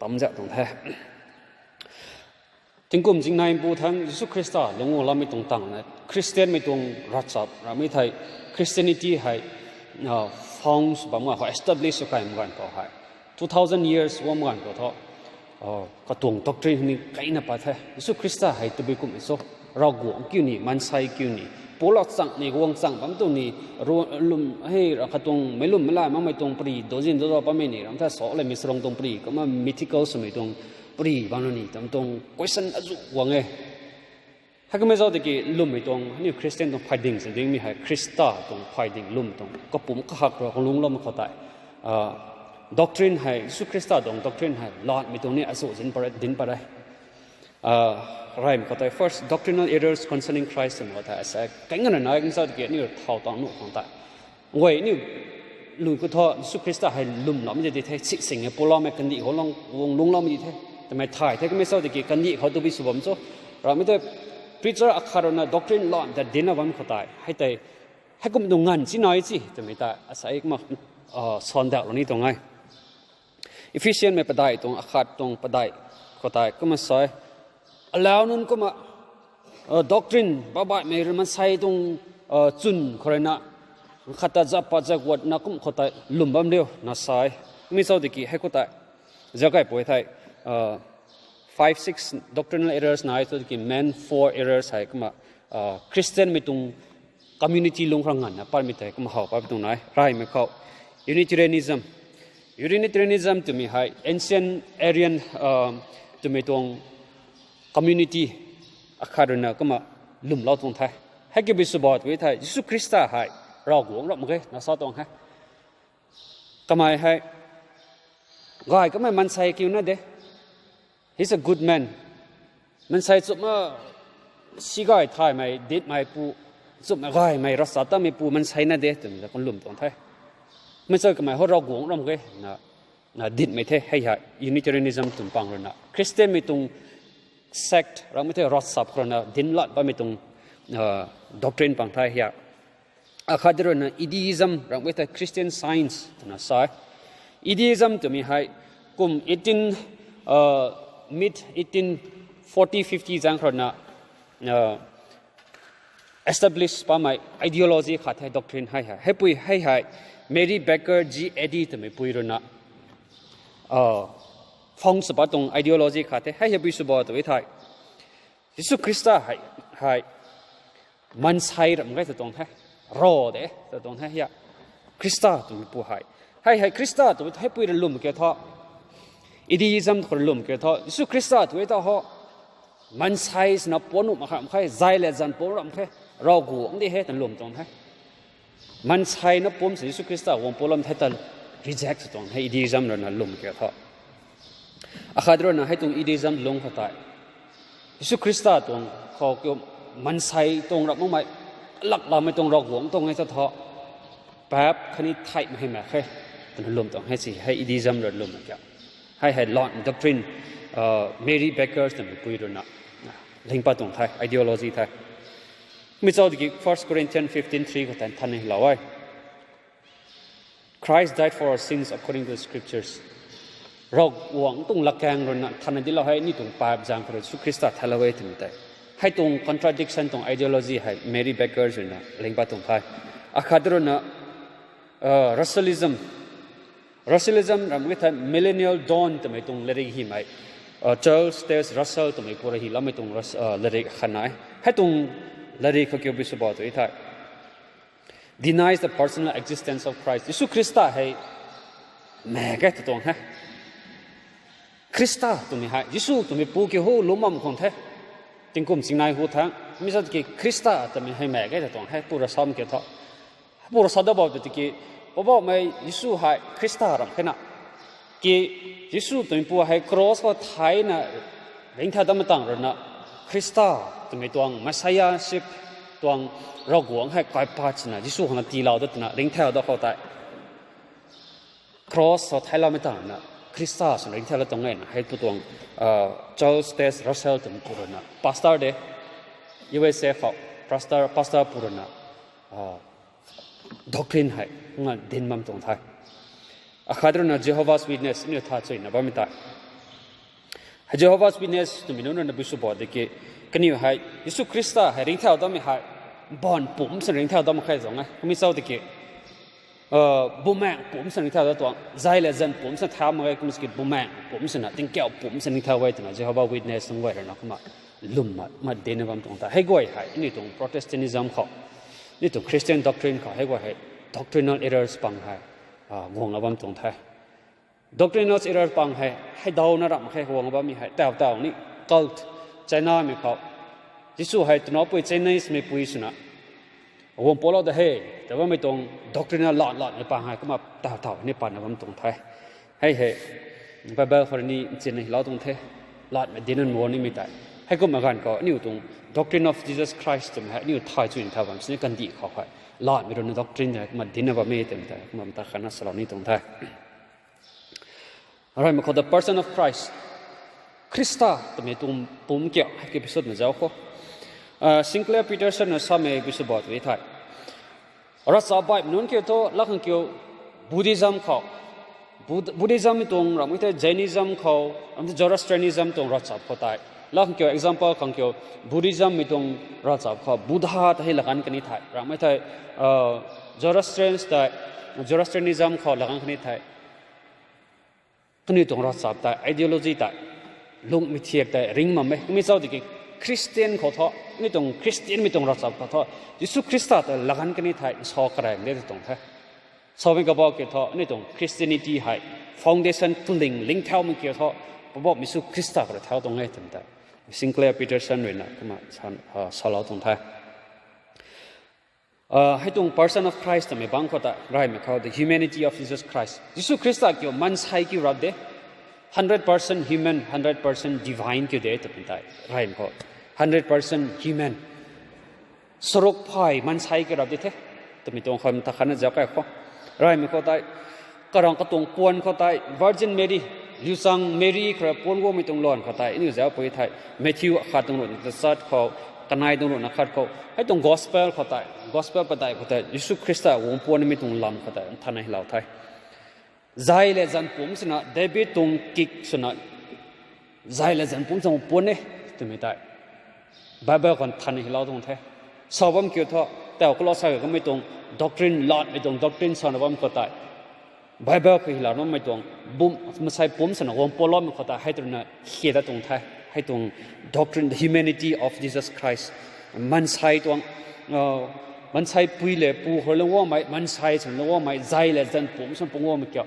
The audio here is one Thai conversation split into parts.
ตำจะตรงแท้ถึงกลุ่มจริงในบูทังยิสุคริสต์ลงเราไม่ตรงตั้งนะคริสเตียนไม่ตรงรัฐศัพท์เราไม่ไทยคริสเตียนิตี้ให้ฟังสุบมาเขา establish สุขายมันก็ให้2,000 years ว่ามันก็ท้อกระตุ้ง doctrine นี่ใครนับไปแท้ยิสุคริสต์ให้ตัวบิคุมอิโซเรากวงคิวนี่มันใส่คิวนี่ปูหลอดสั่งนี่กวงสั่งปั๊มตัวนี่รู้ลุ่มให้กระตุ้งไม่ลุ่มไม่ล่ามันไม่ตรงปรีโดจินโดรปั๊มนี่เราถ้าสอเลยมีสรงตรงปรีก็มา mythical สมัยตรงปรีบางนี่ตรง question อจุวงเอถ้าก็ไม่รู้ตะกี้ลุ่มไม่ตรงนี่คริสเตียนตรง fighting สิ่งนี้มีให้คริสต์ตรง fighting ลุ่มตรงก็ปุ่มก็หักเราของลุงเราไม่เข้าใจdoctrine ให้สุคริสต์ตรง doctrine ให้ลอดไม่ตรงนี้อสุจินปรดินปรได้ไรไม่เข้าใจ first doctrinal errors concerning Christ ไม่เข้าใจแต่กันงั้นนะก็จะตะกี้นี่เท่าตอนนู้นของแต่เว้ยนี่ลุงก็ท้อสุคริสต์ให้ลุ่มเราไม่ได้ที่สิ่งที่พวกเราไม่กันดีเขาลองวงลุงเราไม่ได้แต่ไม่ถ่ายแต่ก็ไม่ทราบตะกี้กันดีเขาตัววิสุบมโซเราไม่ได้preacher อักขระนะ doctrine ล้อนแต่ดินเอาไว้ไม่เข้าใจให้กุมตรงงานสิน้อยสิจะไม่ได้อาศัยมาสอนดาวนี้ตรงไง Ephesians ไม่ประได้ตรงอักขระตรงประได้เข้าใจก็มาใส่แล้วนั่นก็มาdoctrine บ้าๆไม่รู้มันใส่ตรงจุนคนนั้นขัดจับปัจจัยวัดนักกุมเข้าใจลุ่มบ้ามเดียวน่าใส่ไม่ทราบตะกี้ให้เข้าใจจะไงป่วยไทย5-6 doctrinal errors นะตัวที่ main 4 errors ให้ก็มาChristian ไม่ตรง community ลงครั้งนั้นนะปาร์มิเตก็มาหาไปตรงไหนไรไม่เข้า Unitarianism ตัวมีให้ ancient Arian ตัวมีตรง community อาคารนั้นก็มาลุ่มเล่าตรงไทยให้เก็บวิสุบอดไว้ไทยยิสุคริสต์ให้เราหวงเราไม่เคยน่าสอตรงให้ก็มาให้ก็ให้ก็ไม่มันใส่คิวนั่นเด้He's a good man มันใส่จุดมาสิกายไทยไม่ดิดไม่ปูจุดมาก็ไม่รักษาตั้งไม่ปูมันใส่นั่นเด็ดแต่คนลุ่มตรงไทยมันใส่ก็ไม่เขาเราหวงเราไม่นะดิดไม่เท่ให้หาย Unitarianism ตุ่มปังเลยนะคริสเตียนไม่ตรง sect เราไม่เท่รักษาเพราะนะดินลัดไปไม่ตรงdoctrine ปังไทยหายอาคาเดรนะ Atheism เราไม่เท่ Christian Science นะใช่ Atheism ตัวมีให้กลุ่มmid 1840 จังคนน่ะestablish ป่ะไม่ ideology ขาดให้ doctrine ให้ปุยให้ Mary Baker G. Eddy ทำไมปุยรู้นะฟังสปะตรง ideology ขาดให้ปุยสบอตัวไทยยิสุคริสต์ให้มันใช่หรือไม่ตรงให้รอเด้ตรงให้คริสต์ตัวปุยให้คริสต์ตัวให้ปุยเรื่องลุ่มเกี่ยวกับAtheism คนลุ่มเกี่ยวกับยิสุคริสต์ตัวเองเขามันใช่สนับปนุมาครับใครใจเล็ดจันปนุมาใครเรากูอันนี้เหตุลุ่มตรงให้มันใช่นับปุ่มสิยิสุคริสต์วงปนุมาให้ตัน reject ตรงให้ Atheism นั่นลุ่มเกี่ยวกับอาคาดรนะให้ตรง Atheism ลงเข้าใจยิสุคริสต์ตรงเขาเกี่ยวมันใช่ตรงรับมั่งไหมหลักเราไม่ตรงเราหวงตรงให้เท่าแบบคณิตไทยไม่ให้แม่ใครตันลุ่มตรงให้สิให้ Atheism นั่นลุ่มเกี่ยวให้ลอน doctrine Mary Baker นั่นเป็นคุยด้วยนะลิงก์ปัตตงไทย ideology ไทยมิจฉาที่ 1 Corinthians 15:3 ก็แต่ท่านนี่เล่าไว้ Christ died for our sins according to the scriptures เราหวังตรงหลักการเรานะท่านนี่เราให้นี่ตรงปาบจางพระสุคริสต์ทะเลาะถึงแต่ให้ตรง contradiction ตรง ideology ให้ Mary Baker นะลิงก์ปัตตงไทยอาคาดรนะRussellism เราไม่ใช่ millennial dawn แต่ไม่ตรงเลริกหิมไอ้Charles Taze Russell แต่ไม่พูดอะไรแล้วไม่ตรงเลริกขนาดให้ตรงเลริกเขาเกี่ยวกับสุบะตัวนี้ denies the personal existence of Christ ยิสุคริสต์ให้แม่แกตรงฮะคริสต์ตัวนี้ให้ยิสุตัวนี้ปูเกี่ยวกับล้มมั่มของเธอจึงกลุ่มสิ่งไหนหัวทางมิใช่ที่คริสต์ตัวนี้ให้แม่แกตรงให้ผู้รักษาเกี่ยวกับผู้รักษาได้บอกตัวที่บอกไม่ยิสุให้คริสต์รำแค่นั้นที่ยิสุตัวนี้พูดให้ cross ก็ไทยนะเรื่องที่ทำมาต่างกันนะคริสต์ตัวนี้ตัวมัสยาชิปตัวเราหวังให้กลายพัฒนายิสุของตีเราด้วยนะเรื่องที่เราต้องเข้าใจ cross ก็ไทยเราไม่ต่างนะคริสต์ส่วนเรื่องที่เราต้องเงินให้ตัวCharles Taze Russell ตัวนี้พูดนะ pastor เด USA เขา pastor พูดนะdoctrine ให้งานดินมั่มตรงไทยอาคาดรนะ Jehovah's Witness นี่ท่าช่วยนะบ้าไม่ตาย Jehovah's Witness to me no na bisu bod ke kani hai Yesu Krista hai ring thao dam hai bon pum san ring thao dam khai zong ai mi sau de ke bumang pum san ring thao da tuang zai le zan pum san thao ma ke miskit bumang pum san ting kyau pum san ring thao wai tna Jehovah's Witness sang wai na kuma lum ma de ne bam tong ta hai goi hai ni tong Protestantism kho ni tong Christian doctrine kho hai goi hai doctrinal errors pang hai ngong abam tong thai Doctrinal error pang hai dao na ram hai huang ba mi hai tao ni cult China mi khao Jisu hai tno pui Chinese me pui suna wong polo da he ta ba mi tong doctrinal lot ni pang hai kuma tao ni pan bam tong thai hai ba ba for ni chen ni lao tong the lot me dinan mo ni mi tai hai ko ma gan ko ni tong doctrine of Jesus Christ me hai ni thai chu ni tha bam sin kan di kho hai lot mi ron doctrine ma dinan ba me tem ta ma ta khana sala ni tong thai Alright, we call the person of Christ. Krista, the me tum pum kya episode na jao ko. Sinclair Peterson na sa me episode bot we thai. Alright, sa bai nun kyo to lakang kyo Buddhism ko. Buddhism tong ram ite Jainism ko, Zoroastrianism tong ratsap ko tai. Lakang kyo example kang kyo Buddhism tong ratsap ko. Buddha ta hi lakan kani thai. Ram ite Zoroastrianism ko lakan kani thai. Kani tong ratsap ta ideology ta lung mi thiek ta ring ma me mi sau de Christian kho tho ni tong Christian mi tong ratsap kho tho Jesu Krista ta lagan kani thai so kra le tong tha so we ga ba ke tho ni tong Christianity hai foundation tuling ling thau mi ke tho bo mi su Krista kra thau tong ngai tam ta Sinclair Peterson we na kuma chan sala tong tha hai tong person of Christ me bang ko ta rai me khau the humanity of Jesus Christ Jesu Krista kyo man sai ki rab de 100% human 100% divine ki de ta pintai rai me ko 100% human sorok phai man sai ki rab de the to mi tong kham ta khana ja ka ko rai me ko tai karang ka tong pon ko tai Virgin Mary Liu Sang Mary kra pon go mi tong lon ko tai ni ja poi thai Matthew kha tong no the third ko kanai dong na khat ko hai tong gospel khotai gospel patai khotai Jesu Krista wong pon mi tung lam khotai thanai lau thai zai le jan pum sina David tung kik sina zai le jan pum song pon ne tu mi tai Bible kon thanai lau dong thai sawam kyo tho ta ko lo sa ga mi tung doctrine lot mi tung doctrine son wam khotai Bible ko hila no mi tung bum masai pum sina wong polom khotai hai tu na kheda tung thai hai tung doctrine the humanity of Jesus Christ man sai tuang man sai pui le pu ho lo wa mai man sai chen lo wa mai zai le zan pum san pung wa mi kya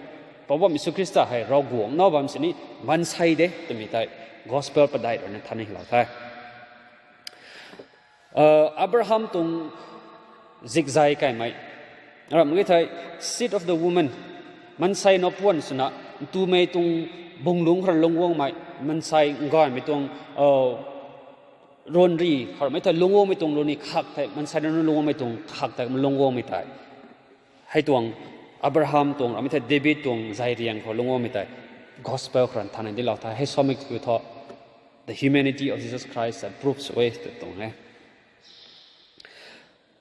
pa wa mi su Krista hai ro guang no bam sini man sai de to mi tai gospel pa dai ron than hi la thai Abraham tung zigzai kai mai ram ngi thai seed of the woman man sai no pon suna tu mai tung bung lung khran long wong mai man sai ngai mi tung ron ri khar mai ta lung wong mi tung lo ni khak thai man sai no lung wong mi tung khak ta lung wong mi tai hai tuang Abraham tung ami thai David tung zai riang kho lung wong mi tai gospel khran than di law thai hai somik ku tho the humanity of Jesus Christ that proves way to tung hai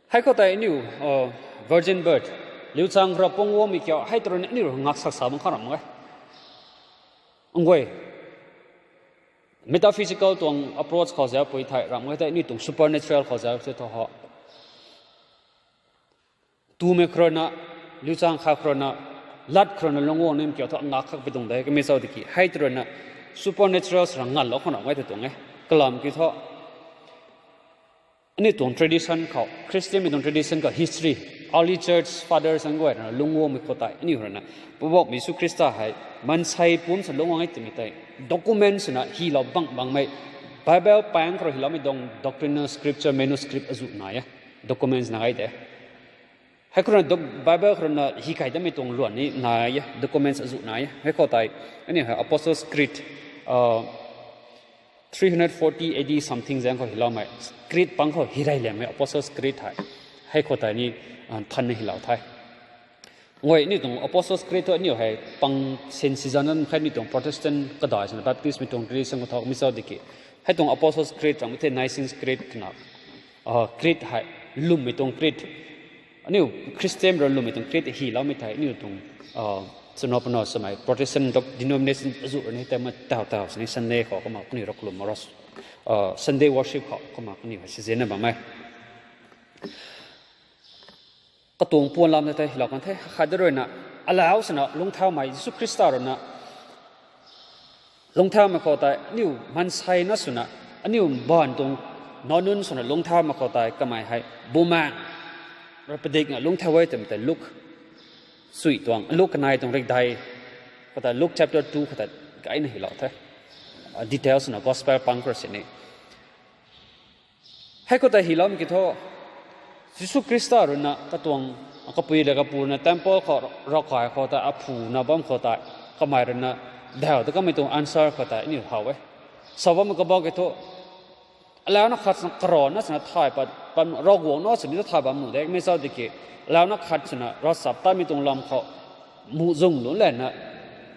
hai ko tai new virgin birth Liu Chang ra pong wong mi kya hai tron ni ro ngak sak sa bang kharam ngai ngoi metaphysical tong approach kho ja poi thai ram ngai ta ni tung supernatural kho ja se to ho tu me krona Liu Chang kha krona lat krona longwo nem kya tho ngak khak bitung dai ke me sau diki hai trona supernatural rang ngal lo khona ngai ta tung ngai kalam ki tho ani tong tradition kho Christian mi tong tradition ka history early church fathers and going lungwo mi khotai ani horna bobok mi su Krista hai man sai pum sa longwa ngai timi tai documents na hi lo bang mai Bible pang kro hi lo mi dong doctrinal scripture manuscript azu na ya documents na gai de hai kro Bible kro na hi kai da mi tong luan ni na ya documents azu na ya hai khotai ani ha apostles creed 340 AD something jang ko hilao mai creed pang ko hirai le mai apostles creed hai khotai ni than hi lao thai ngoi ni tong apostles creed to ni hai pang sen season khai ni tong protestant ka dai san baptist mi tong tradition ko thok mi sau diki hai tong apostles creed tong the Nicene creed na creed hai lum mi tong creed ani Christian ro lum mi tong creed hi lao mi thai ni tong สนอปนอสมัย Protestant denomination จุดนี้แต่มาเต่าสนิสันเดย์เขาก็มาคนนี้รักลุ่มมารัสSunday worship เขาก็มาคนนี้ว่าเสียนะบ้างไหมก็ตัวปวนลำแต่เรากันเท่ขัดด้วยนะอะไรเอาสนะลงเท้าใหม่ยิสุคริสต์เรานะลงเท้ามาเขาตายนิ้วมันใส่นะสุนะอันนี้บ้านตรงนอนนุ่นสุนะลงเท้ามาเขาตายก็ไม่ให้บูมาเราประเด็นลงเท้าไว้แต่ลุกสุยตวงลุกกันไหนตรงเรื่องใดก็แต่ลุก chapter 2ก็แต่ก็ไอ้นี่เราเท่details นะ gospel ปังกระสินี่ให้ก็แต่หิลามกิโตยิสุคริสต์เรานะก็ตวงก็ปุยเลยก็ปูนะ temple เขาเราขายเขาแต่อภูนะบ้ามเขาแต่ก็ไม่รู้นะเดี๋ยวแต่ก็ไม่ตรง answer เขาแต่นี่เขาไว้สาวมันก็บอกกิโตแล้วนักขัดกรอนนักสนถ่ายปันรอกวงนักสนิทถ่ายบัมมือเด็กไม่ทราบดิเกแล้วนักขัดสนะรสับตามีตรงลำเขามูจงหนุนแหละนะ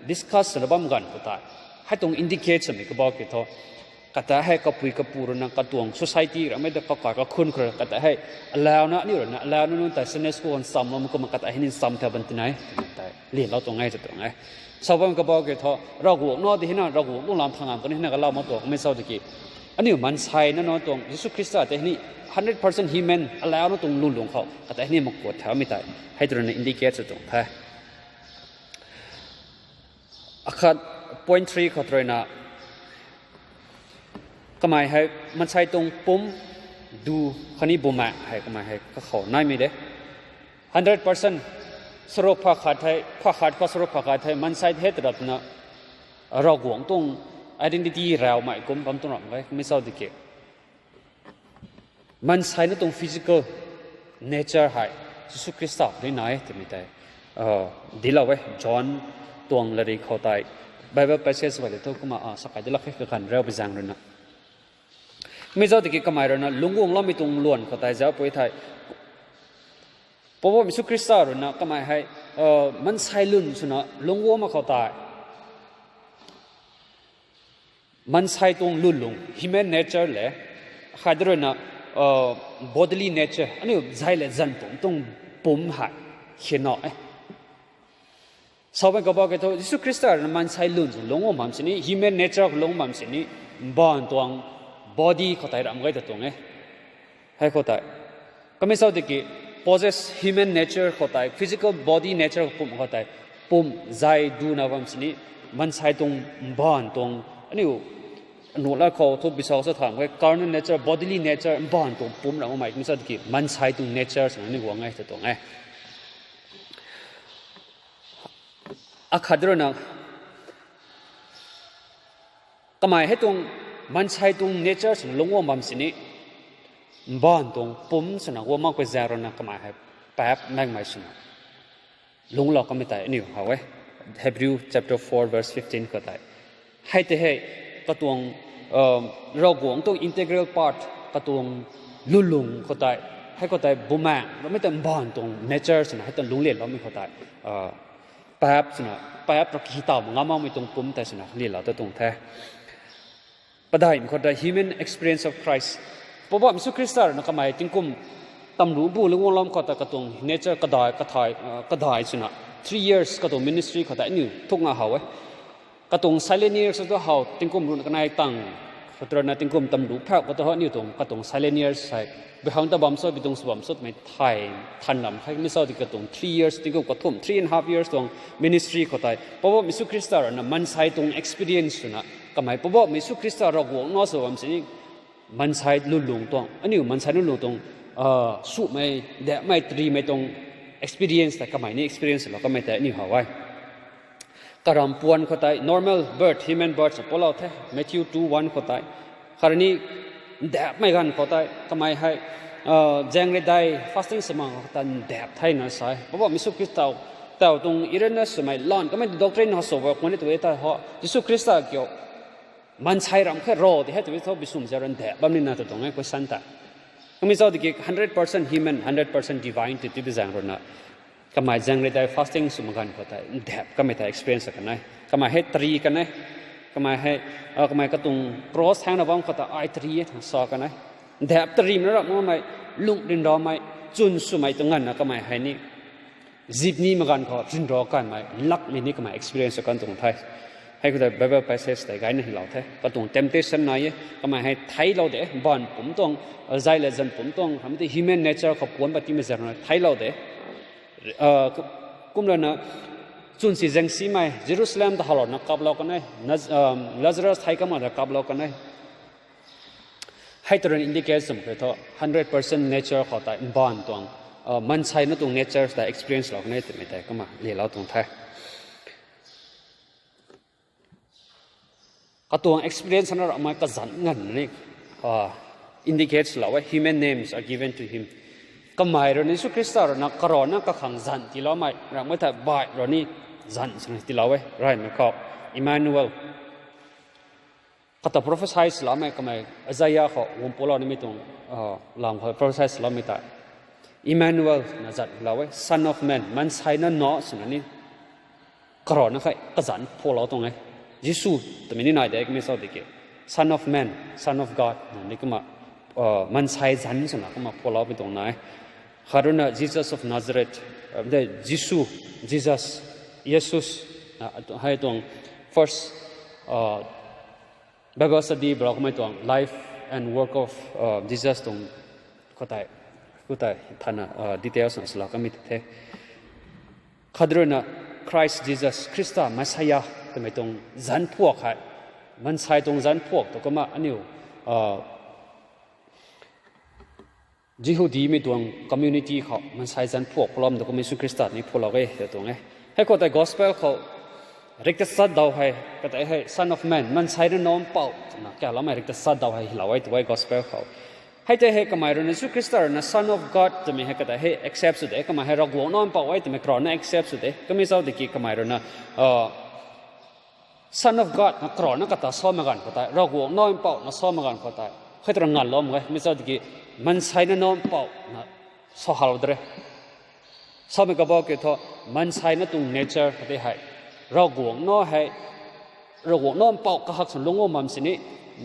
discuss สนะบัมกันเขาแต่ให้ตรง indicate สมิก็บอกกิโตก็แต่ให้กับปุยกับปูรนักกระตวง society เราไม่ได้ก็ก่อก็คุ้นเคยก็แต่ให้แล้วนะนี่หรอนะแล้วนู่นแต่ Sunday school คนซ้ำเรามันก็มันก็แต่ให้นินซ้ำแถวบันที่ไหนแต่เรียนเราตรงไหนจะตรงไหนสาวมันก็บอกกิโตเราหัวนอที่นั่นเราหัวต้องลำทางงานก็นี่นั่นก็เล่ามาตัวไม่ทราบดิเกอันนี้มันใช่นะน้องตรงยิสุคริสต์แต่นี่ 100% human แล้วน้องตรงลุ่นหลงเขาแต่นี่มันกดแถวไม่ได้ให้ตรงนั้น indicate ตรงแท้ขัด point 3เขาตรงนั้นก็หมายให้มันใช่ตรงปุ่มดูคนนี้บุมาให้ก็หมายให้ก็เขาไม่มีเด้ 100% สรุปพอขาดให้ก็สรุปพอขาดให้มันใช่เหตุระดับนั้นเราหวงตรงidentity เราไม่กุมปั๊มตรงนั้นไว้ไม่ทราบดิเกมันใช่ในตรง physical nature ให้ยิสุคริสต์ได้ไหนที่ไม่ได้ดีแล้วเว้ยจอห์นตวงเลยเขาตาย Bible passage ไว้เดี๋ยวก็มาสักการะลักษณ์กันเรื่องไปจังเลยนะไม่ทราบดิเกก็หมายถึงนะลุงวงเราไม่ตรงล้วนเขาตายจะไปไทยเพราะว่ายิสุคริสต์เรานะก็หมายให้มันใช่ลุ่นสุนะลุงวงมาเขาตายมันใช่ตรงลุ่นลง human nature เลยขาดด้วยนะbodily nature อันนี้ใจเลยจันปุ่มตรงปุ่มหายเขียนเอาสาวเป็นก็บอกกันว่ายิสุคริสต์นั้นมันใช่ลุ่นลงว่ามันสินี่ human nature ลงมันสินี่บ้านตรง body เขาตายรำไว้แต่ตรงให้เขาตายก็ไม่ทราบดิเก possess human nature เขาตาย physical body nature ปุ่มเขาตายปุ่มใจดูนะว่ามันสินี่มันใช่ตรงบ้านตรงอันนี้หนูแล้วเขาทุบบิสาวสถานไว้ carnal nature bodily nature บ้านตรงปุ่มเราไม่ไม่ทราบกี่มันใช้ตรง nature สิ่งนี้ว่าไงแต่ตรงขัดด้วยนะก็หมายให้ตรงมันใช้ตรง nature สิ่งลงว่ามันสิ่งนี้บ้านตรงปุ่มสิ่งว่ามันเป็น zero นะก็หมายให้แป๊บแม่งไม่สิ่งลงเราก็ไม่ได้นี่เอาไว้ Hebrew chapter 4 verse 15 ก็ได้ให้แต่ให้กระตวงเราหวงตรง integral part กระตวงลุ่นลุงเขาตายให้เขาตายบุมาเราไม่ต้องบ้านตรง nature สินะให้ต้องลุงเรียนเราไม่เขาตายแป๊บสินะแป๊บเราคิดต่องั้นมันไม่ตรงปุ่มแต่สินะเรียนเราตรงแท้ประเดี๋ยวมันเขาได้ human experience of Christ เพราะว่ามิสุคริสต์นะก็หมายถึงกุมตำรูบูหรือว่าเราเขาตายกระตวง nature กระดายสินะ3 years กระตวง ministry เขาตายนี่ทุกงานเขากระตง silent years ตัวเขาติงกุมรุ่นกันในตั้งตอนนั้นติงกุมตำรูแพร่ก็ตัวเขานี่ตรงกระตง silent years ใช่ไปหางตะบัมสดไปตรงสวมสดไม่ไทยทันลำให้ไม่ทราบที่กระตง3 years ติงกุมกระทุ่ม3.5 years ตรง ministry เขาตายเพราะว่ามิสุคริสต์นะมันใช้ตรง experience นะก็หมายเพราะว่ามิสุคริสต์เราหวงนอสวมสิ่งมันใช้ลุ่นลงตรงอันนี้มันใช้ลุ่นลงตรงสู้ไม่เดะไม่ตรีไม่ตรง experience แต่ก็หมายนี่ experience เราก็ไม่แต่นี่หาไว้กระรำปวนเขาตาย normal birth human birth พอเราเท่ Matthew 2:1 เขาตายคราวนี้แดบไม่กันเขาตายทำไมให้แจ้งได้ fasting สมังเขาตายแดบไทยนะใช่เพราะว่ามิสุคริสต์แต่ตรงอิเรนัสสมัยล้านก็ไม่ doctrine เขาสอบว่าคนที่ตัวเองเขามิสุคริสต์เกี่ยวมันใช้รำแค่รอที่ให้ตัวเองเขาบิสุมเจริญแดบบางนิดน่าจะตรงไงก็สันตาก็ไม่ทราบที่ 100% human 100% divine ที่ที่เป็นอย่างนั้นนะก็หมายจังเลยได้ fasting สมกันก็ได้แดบก็ไม่ได้ experience กันนะก็หมายให้ตรีกันนะก็หมายให้ก็หมายก็ตรง cross ทางระหว่างก็ได้ไอตรีสอกันนะแดบตรีมันระดับมันไม่ลุกดินรอไม่จุนสมัยตรงนั้นนะก็หมายให้นี่ จีบนี้มากันเขาจินรอกันไหมลักมินิก็มา experience กันตรงไทยให้คุณได้ Bible passage แต่ไงนี่เราเท่ก็ตรง temptation ไหนก็มาให้ไทยเราเด้บ้านผมต้องใจเลยจันผมต้องทำที่ human nature เขาปวนปฏิมาจากนั้นไทยเราเด้กุมแล้วนะจุนสิจังสีไหมเยรูซาเล็มตะฮาร์นักกับเรากันไหนลาซารัสไทยก็มานักกับเรากันไหนให้ตัวนั้น indicate สมมติว่า 100% nature เขาแต่บ้านตรงมันใช่นะตรง nature แต่ experience เราเนี่ยแต่ไม่ได้ก็มาเรียนเราตรงไทยก็ตัว experience นั้นเราไม่ก็สั่นเงินนี่indicates เราว่า human names are given to him ก็หมายเราในสุคริสต์เรานักกรอนักก็ขังสั่นที่เราไม่เราไม่แต่บ่ายเรานี่สั่นสิ่งที่เราไว้ไรไม่ขอบ Emmanuel ก็ตัว prophesize เราไม่ก็ไม่อาจารย์เขาวงปลอนี่ไม่ตรงหลังเขา prophesize เราไม่แต่Emmanuel นะจัดเราไว้ Son of Man มันใช่นั่นเนาะสิ่งนี้กรอนักก็สั่นพวกเราตรงไหนยิสุแต่ไม่นี่นายเด็กไม่ทราบเด็ก Son of Man Son of God นี่ก็มามันใช่สั่นสิ่งนั้นก็มาพวกเราไปตรงไหนฮารุนะ Jesus of Nazareth เด็กยิสุ Jesus เยซูสให้ตรง first Bible study บอกไม่ตรง life and work of Jesus ตรงก็ได้ก็ได้ท่านdetails นั่นสละก็มีเท่ฮารุนะ Christ Jesus คริสต์มาสยาแต่ไม่ตรงจันพวกให้มันใช่ตรงจันพวกตัวก็มาอันนี้ยิวดีไม่ตรง community เขามันใช้จันพวกพร้อมตัวก็มีสุคริสต์นี่พวกเราเองตรงนี้ให้คนแต่ gospel เขาเรียกแต่สัตว์ดาวให้ก็แต่ให้ son of man มันใช้ในน้อมเป่านะแกเราไม่เรียกแต่สัตว์ดาวให้เราไว้ตัวไว้ gospel เขาให้แต่ให้ก็หมายถึงสุคริสต์นะ son of God จะมีให้ก็แต่ให้ accept สุดเองก็หมายให้เราหัวน้อมเป่าไว้แต่ไม่กรอนนะ accept สุดเองก็ไม่ทราบที่กี่ก็หมายถึงนะSon of God นักกรอนนักตาซ้อมมากันก็ได้เราหัวน้อมเป่านักซ้อมมากันก็ได้ให้ตระหนักล้อมไว้ไม่ทราบที่กี่มันใช้ในน้อมเป่านะซ้อฮาลด์เลยซ้อมไม่ก็บอกเกี่ยวกับมันใช้ในตรง nature ก็ได้ให้เราหัวน้อให้เราหัวน้อมเป่าก็หักส่วนลงโอมันสินี่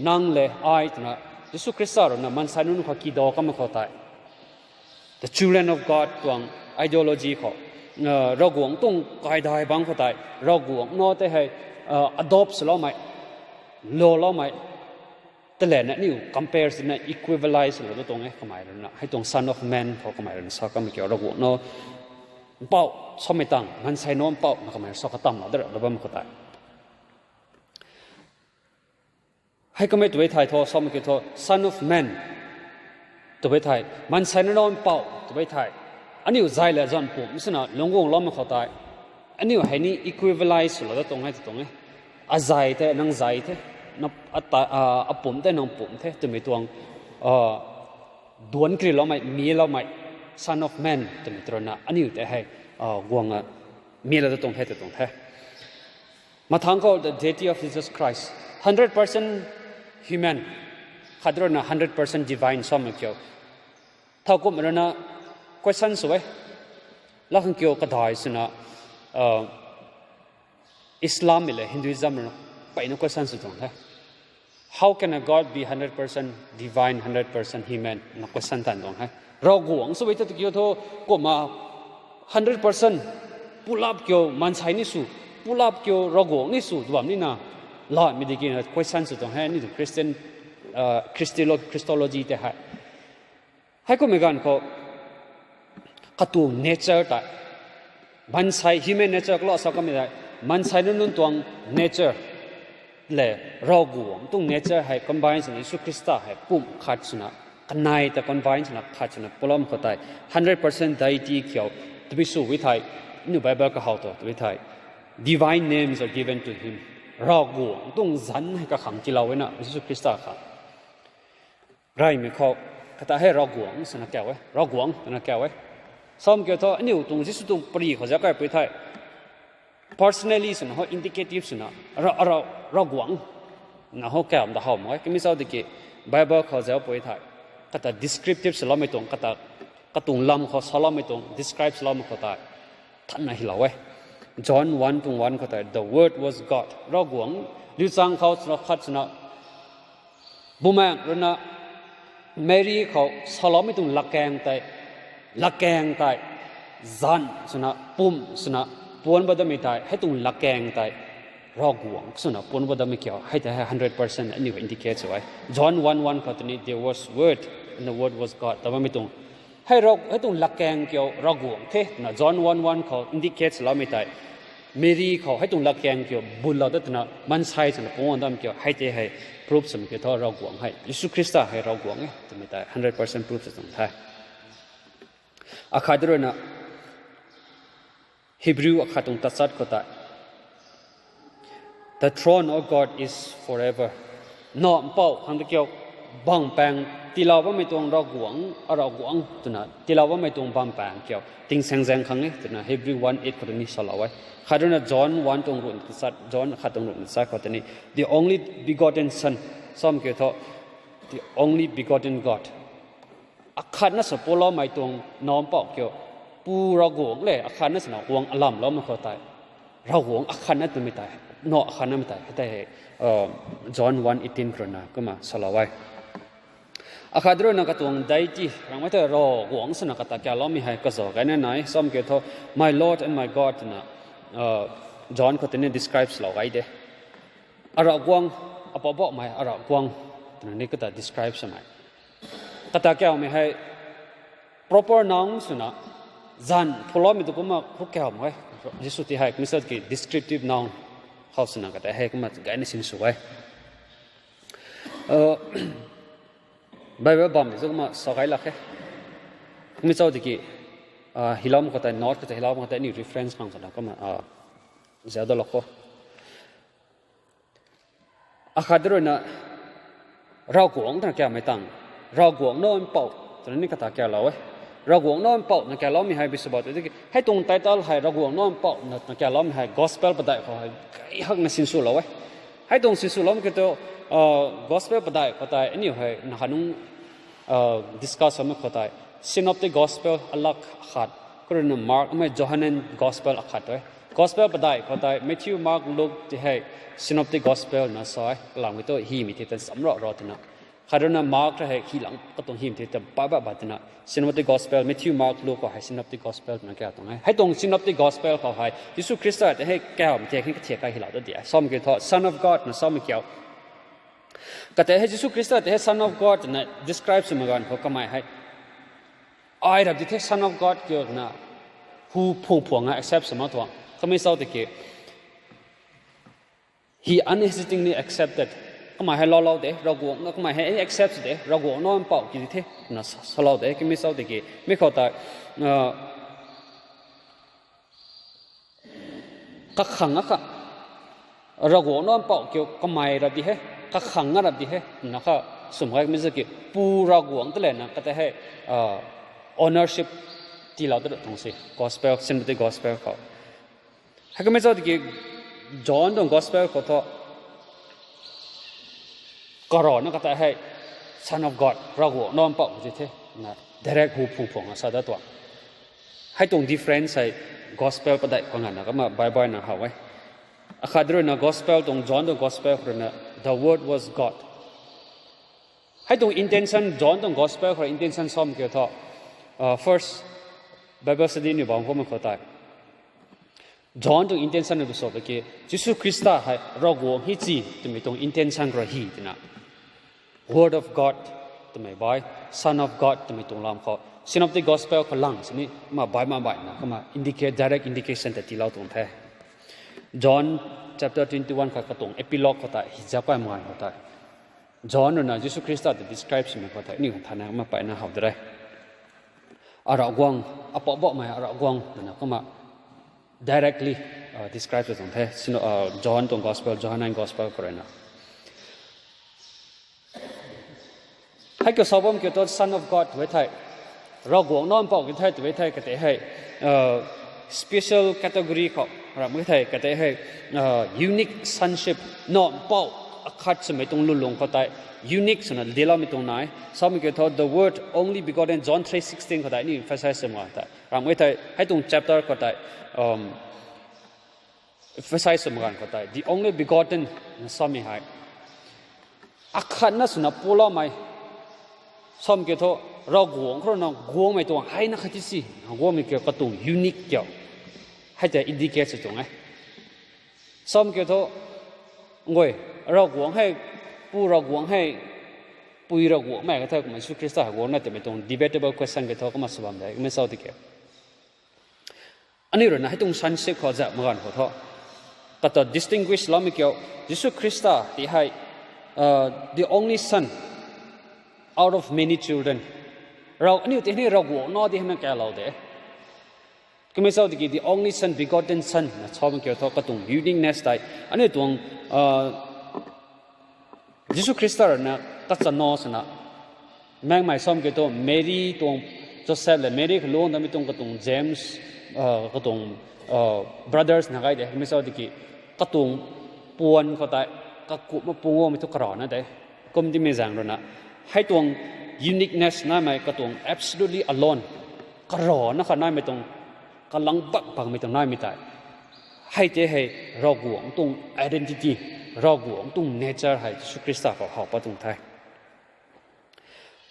นั่งเลยไอ้ตัวนะยิสุคริสต์นะมันใช้ในนู้นเขาคิดก็ไม่เข้าใจ The children of God ตัว ideology เขาเราหัวต้องกายได้บางเข้าใจเราหัวน้อแต่ให้adopt เราไม่เราไม่แต่แล้วนี่ compare สินะ equivalize เราตรงนี้ก็หมายถึงนะให้ตรง son of man เขาก็หมายถึงสักก็ไม่เกี่ยวเราหัวน้อเป่าสมัยตั้งมันใช้น้อมเป่ามันก็หมายสักก็ตั้งมาเดี๋ยวเราบ้างก็ได้ให้ก็ไม่ตัวไทยทอสมัยกี่ทอ son of man ตัวไทยมันใช้น้อมเป่าตัวไทยอันนี้ใจเลยจันผมมิฉะนั้นหลงงเราไม่เข้าใจอันนี้ให้นี่ equivalize เราตรงนี้อาใจเท่นังใจเท่นับปุ่มเท่นังปุ่มเท่ตัวไม่ตรงดวนกรีเราไม่มีเราไม่ son of man ตัวไม่ตรงนะอันนี้แต่ให้กวางมีเราตรงเท่ตรงเท่มาทางเขา the deity of Jesus Christ 100% human ขัดรนะ 100% divine สมัยเกี่ยวเท่ากับเรานะ question สวยแล้วขังเกี่ยวกับได้สินะIslam เลย Hinduism นะไปนึกว่าสั้นสุดตรงนั้น How can a God be 100% divine 100% human นักว่าสั้นตันตรงนั้นเราหวงสมัยที่เกี่ยวกับก็มา 100% ผู้รับเกี่ยวมันใช้นิสุผู้รับเกี่ยวเราหวงนิสุตัวนี้นะล่ะไม่ได้กินนะ question สุดตรงนั้นนี่คือ Christology แต่ให้ก็ไม่กันเขากระตุ้น nature แต่มันใช้ human nature ก็สักก็ไม่ได้มันใช้นู่นตัว nature เลยเรากวงตรง nature ให้ combine สิสุคริสต์ให้ปุ่มขัดชนะกันนายแต่ combine ชนะขัดชนะพลัมเข้าใจ 100% deity เกี่ยวตัวพิสูจน์วิธีนี่ Bible ก็เขาตัววิธี divine names are given to him เรากวงตรงจันให้กับขังที่เราไว้นะสุคริสต์ค่ะไรไม่เขาแต่ให้เรากวงสนักแก้วไว้เรากวงสนักแก้วไว้ซ้อมเกี่ยวกับอันนี้ตรงที่สุดตรงปรีเขาจะกลายไปไทย personally สินะเขา indicative สินะเราหวังนะเขาแก่มดาเขาไม่ไม่ทราบดีกี่ Bible เขาจะไปไทยก็แต่ descriptive สิเราไม่ตรงก็แต่กระตุ้งลำเขาสเราไม่ตรง describe เราไม่เข้าใจท่านไหนเราไว้ John 1:1เขาแต่ the word was God เราหวังลิวซังเขาสนับขัดสินะบุแมงแล้วนะ Mary เขาสเราไม่ตรงลักแกงแต่ลักแกงแต่ zan suna pum suna pon bada mi tai hai tung lakeng tai rogwang suna pon bada mi kyo hai ta 100% anyway indicates why John 1:1 katni there was word and the word was God ta mi tung hai tung lakeng kyo rogwang the na John 1:1 ko indicates la mi tai Mary ko hai tung lakeng kyo bulla da na man sai suna pon dam kyo hai te hai proof sum kyo tho rogwang hai Yesu Christa hai rogwang ta mi tai 100% proof sum thai akhadro na Hebrew akhatung tasat kota the throne of God is forever no pau hang kyo bang pang tilawa mai tong rogwang aragwang tuna tilawa mai tong bang pang kyo ting sang jang khang tuna Hebrew 1:8 ko ni salawai khaduna John 1 tong run tasat John khatung run sa ko tani the only begotten son som kyo tho the only begotten God akhat na sa polo mai tong nom pau kyo pu rogwang le akhat na sa wang alam lo ma ko tai rogwang akhat na tu mi tai no akhat na mi tai tai John 1:18 krona kuma salawai akhadro na katong daiti rangma ta ro wang sana kata kya lo mi hai ka zo ga na nai som ke tho my Lord and my God na John ko tene describes lo gai de ara gwang apobo mai ara gwang ni kata describe samai kata kya mi hai proper noun suna zan pholo mi to kuma khu kya mai jisu ti hai misal ki descriptive noun how suna kata hai kuma ga ni sin su wai Bible bam so kuma sagai lakhe mi chau diki hilam ko ta north ko ta hilam ko ta ni reference kang sana kuma zyada lokho akhadro na ragwang ta kya mai tang ragwang non pau tani ni kata kya lawe ragwang non pau na kya law mi hai bisaba diki hai tung title hai ragwang non pau na kya law mi hai gospel badai ko hai hak na sin su lawe hai tung sin su law ke to gospel badai ko ta ani hai na hanung discuss am ko ta synoptic gospel alak khat kurun mark mai Johanan gospel akhat hai gospel badai ko ta Matthew Mark Luke ti hai synoptic gospel na sai lang to hi mi ti tan samro ro tna kharuna mark ra hai khilang katong him ti ta ba ba tna synoptic gospel Matthew Mark Luke ko hai synoptic gospel na kya tong hai tong synoptic gospel ko hai Yesu Christ te hai kya am te khi ka hi la da dia som ke tho son of God na som kya kate hai Yesu Christ te son of God na describes him gan ko kamai hai ai rab the son of God kyo na hu phung accept sama to kamai sau te ke he unhesitatingly accepted kamai hai lo de ragwang na kamai hai accepts de ragwang non pau ki the na salo de kamai sau te ke me kho ta ka khang ka ragwang non pau kyo kamai ra di he ka khang ra di he na kha sum ga mi ke pu ragwang te le na ka te he ownership ti la de thong se gospel synoptic gospel ko ha kamai sau te ke John dong gospel ko tho karo na kata hai son of God rago non pau ji the na direct hu phung sa da to hai tong difference hai gospel pa dai ko nga na ka ma bible na ha wai akhadro na gospel tong John dong gospel ko na the word was God hai tong intention John dong gospel ko intention som ke tho first bible study ni bang ko ma ko ta John tong intention no so ke Jesus Christa hai rago hi chi tu mi tong intention ro hi na word of God to my boy son of God to my tong lam kho synoptic gospel ko lang sini ma bai na kama indicate direct indication that tilaw tong the John chapter 21 ka katong epilogue ko ta hijapa man ko ta John na Jesus Christ that describes me ko ta ni thana ma pa na haudre ara gwang apo bo mai ara gwang na kama directly describes it on the John tong gospel Johanan gospel ko na hai ko sabom ke to son of God we thai ragwang non pau ke thai we thai ka te hai special category ko ra we thai ka te hai unique sonship non pau akhat se tong lulung ko tai unique sona dela mi tong nai sam ke thought the word only begotten John 3:16 ko tai ni emphasize ma ta ra we thai hai tong chapter ko tai emphasize ma ko tai the only begotten sami hai akhat na suna pola mai som ke tho เรากวงเขาเนาะกวงไม่ตัวให้นักขัดสิกวงไม่เกี่ยวกับตัวยูนิคเกี่ยวให้แต่อินดิเคชั่นตรงไงซ้อมเกี่ยวกับงวยเรากวงให้ปูเรากวงให้ปุยเรากวงแม่ก็เท่ากับมันสุคริสต์กวงน่าจะไม่ตรง debatable question ก็เท่ากับมาสวมได้ไม่เศร้าที่เกี่ยวอันนี้เรานะให้ตรงสันเสกเขาจะมากันเขาเท่าก็ต้อง distinguish เราไม่เกี่ยวยิสุคริสต์ที่ให้the only son out of many children เราอันนี้ที่นี่เรากวงนอที่ให้มันแก่เราเด้ก็ไม่เศร้าที่กี่ the only son begotten son นะชอบมันเกี่ยวกับตรง uniqueness ได้อันนี้ตรงยิสุคริสต์นะตัดจะนอสนะแม่งไม่ชอบเกี่ยวกับเมรี่ตรงโจเซฟและเมรี่ขลุ่นนั่นไม่ตรงกับตรงเจมส์กับตรงbrothers นะไงเด้ไม่เศร้าที่กี่กับตรงปวนเขาแต่กับกุมาปูไม่ทุกกระนะเด้ก็ไม่ได้ไม่จังเลยนะให้ตรง uniqueness นั่นไม่กับตรง absolutely alone กระนะเขานั่นไม่ตรงกำลังบังไม่ตรงนั่นไม่ได้ให้เจ้ให้เรากวงตรง identity เรากวงตรง nature ให้สุคริสต์เขาหอบไปตรงไทย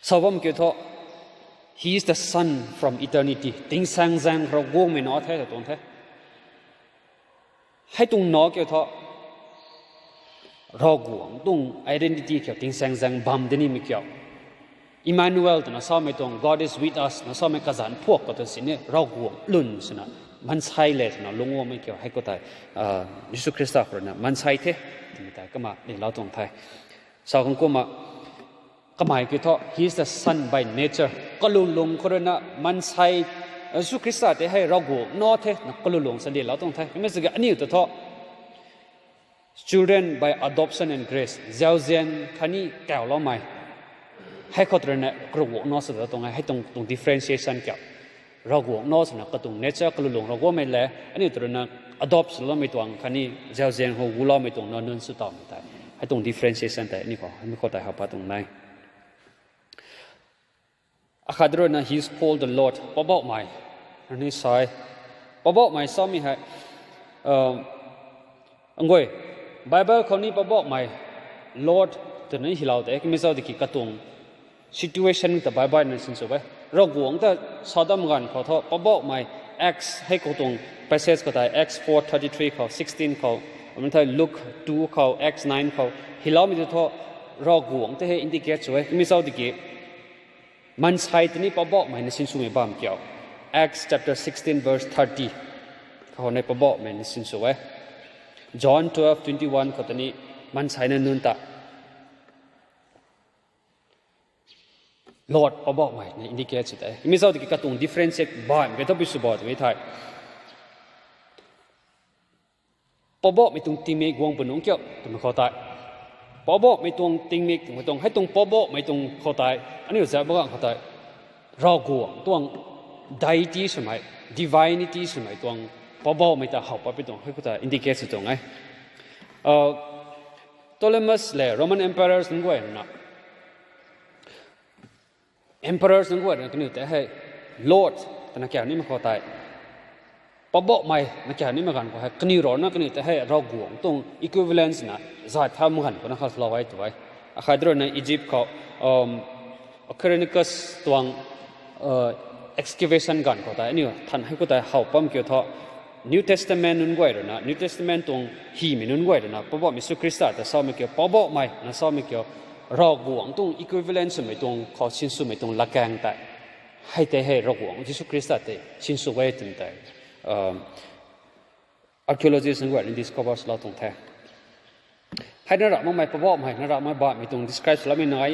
สาวมันเกี่ยวกับ he is the son from eternity ติ้งสังจังเรากวงไม่นอไทยแต่ตรงไทยให้ตรงนอเกี่ยวกับเรากวงตรง identity เกี่ยวกับติ้งสังจังบัมเดนี่ไม่เกี่ยว Emmanuel แต่นะสาวไม่ตรง God is with us นะสาวไม่กระสันพวกก็ตัวสิ่งนี้เรากวงลุ่นสินะมันใช่เลยนะลุงว่าไม่เกี่ยวให้ก็ได้ยิสุคริสต์คนนั้นมันใช่เท่ไม่ได้ก็มาเนี่ยเราตรงไทยสาวของกูมาก็หมายคือท่อ he is the son by nature ก็ลุงคนนั้นมันใช่ยิสุคริสต์ที่ให้เรากวงนอเท่ก็ลุงสันเดียเราตรงไทยไม่ใช่ก็อันนี้ตัวท่อ children by adoption and grace เจ้าเจียนคันนี้แก้วเราไหมให้เขาตระหนักกระวงนอสุดตรงไหนให้ตรง differentiation เกี่ยวเรากวงนอสนะก็ตรง nature ก็ลุงเราก็ไม่เละอันนี้ตระหนัก adopt เราไม่ตรงคันนี้เจ้าเจียนหัวเราไม่ตรงนอนสุดต่อไม่ได้ให้ตรง differentiation แต่นี่ก็ไม่เข้าใจเขาปะตรงไหนอาคาดรนะ he is called the Lord ปะบอกไหมอันนี้ใช่ปะบอกไหมซ้ำมีให้อังกฤษ Bible คนนี้ปะบอกไหม Lord ตัวนี้ที่เราแต่ไม่ทราบที่กี่กระตุง situation แต่ Bible นั่นสิ่งสุดไปเรากวงแต่สอดมกันเขาทอปะบอกไหม Acts ให้กระตุง passage ก็ได้ Acts 4:33 เขา16เขามันถ้า Luke 2เขา Acts 9เขาที่เราไม่ได้ทอเรากวงแต่ให้ indicate สุดไม่ทราบที่กี่มันใช่ตัวนี้ปะบอกไหมในสิ่งสุดไม่บ้ามเกี่ยว Acts chapter 16 verse 30เขาในปะบอกไหมในสิ่งสุด John 12:21เขาตัวนี้มันใช่ในนู่นตาลอดปะบอกไหมในอินดิเคชั่นแต่ไม่ทราบที่กระตุ้ง differentiate บ้านก็ต้องพิสูจน์บ่อยไม่ได้ปะบอกไม่ตรงติงเมกวงปนุ่งเกี่ยวตัวมันเข้าใจปะบอกไม่ตรงติงเมกไม่ตรงให้ตรงปะบอกไม่ตรงเข้าใจอันนี้จะบอกเข้าใจเรากวงตรง deity ใช่ไหม divinity ใช่ไหมตรงปะบอกไม่แต่เขาปะไปตรงให้เข้าใจอินดิเคชั่นตรงไงPtolemus เลย Roman emperors นั่นก็เองนะemperors นั่นก็เองก็นี่แต่ให้ Lord แต่นักแข่งนี่มันเข้าใจปะบอกไหมนักแข่งนี่มันกันก็ให้ก็นี่ร้อนนะก็นี่แต่ให้เรากวงตรง equivalence นะจะทำกันก็นักข่าวไว้ตัวไว้อาคาดรในอียิปต์เขาCopernicus ตัว excavation กันก็ได้นี่ท่านให้ก็ได้เขาปั๊มเกี่ยวกับ New Testament นั่นก็เองนะ New Testament ตรงฮีมันนั่นก็เองนะปะบอกมิสุคริสต์แต่ซ้อมไม่เกี่ยวปะบอกไหมนะซ้อมไม่เกี่ยวเรากวงตรง equivalence ไม่ตรงข้อชิ้นส่วนไม่ตรงหลักการแต่ให้แต่ให้เรากวงยิสุคริสต์แต่ชิ้นส่วนไว้ถึงแต่archaeologists นั่นก็เอง discover เราตรงแท้ให้นั่นแหละมันไม่ปะบอกไม่นั่นแหละไม่บ้าไม่ตรง describe เราไม่น้อย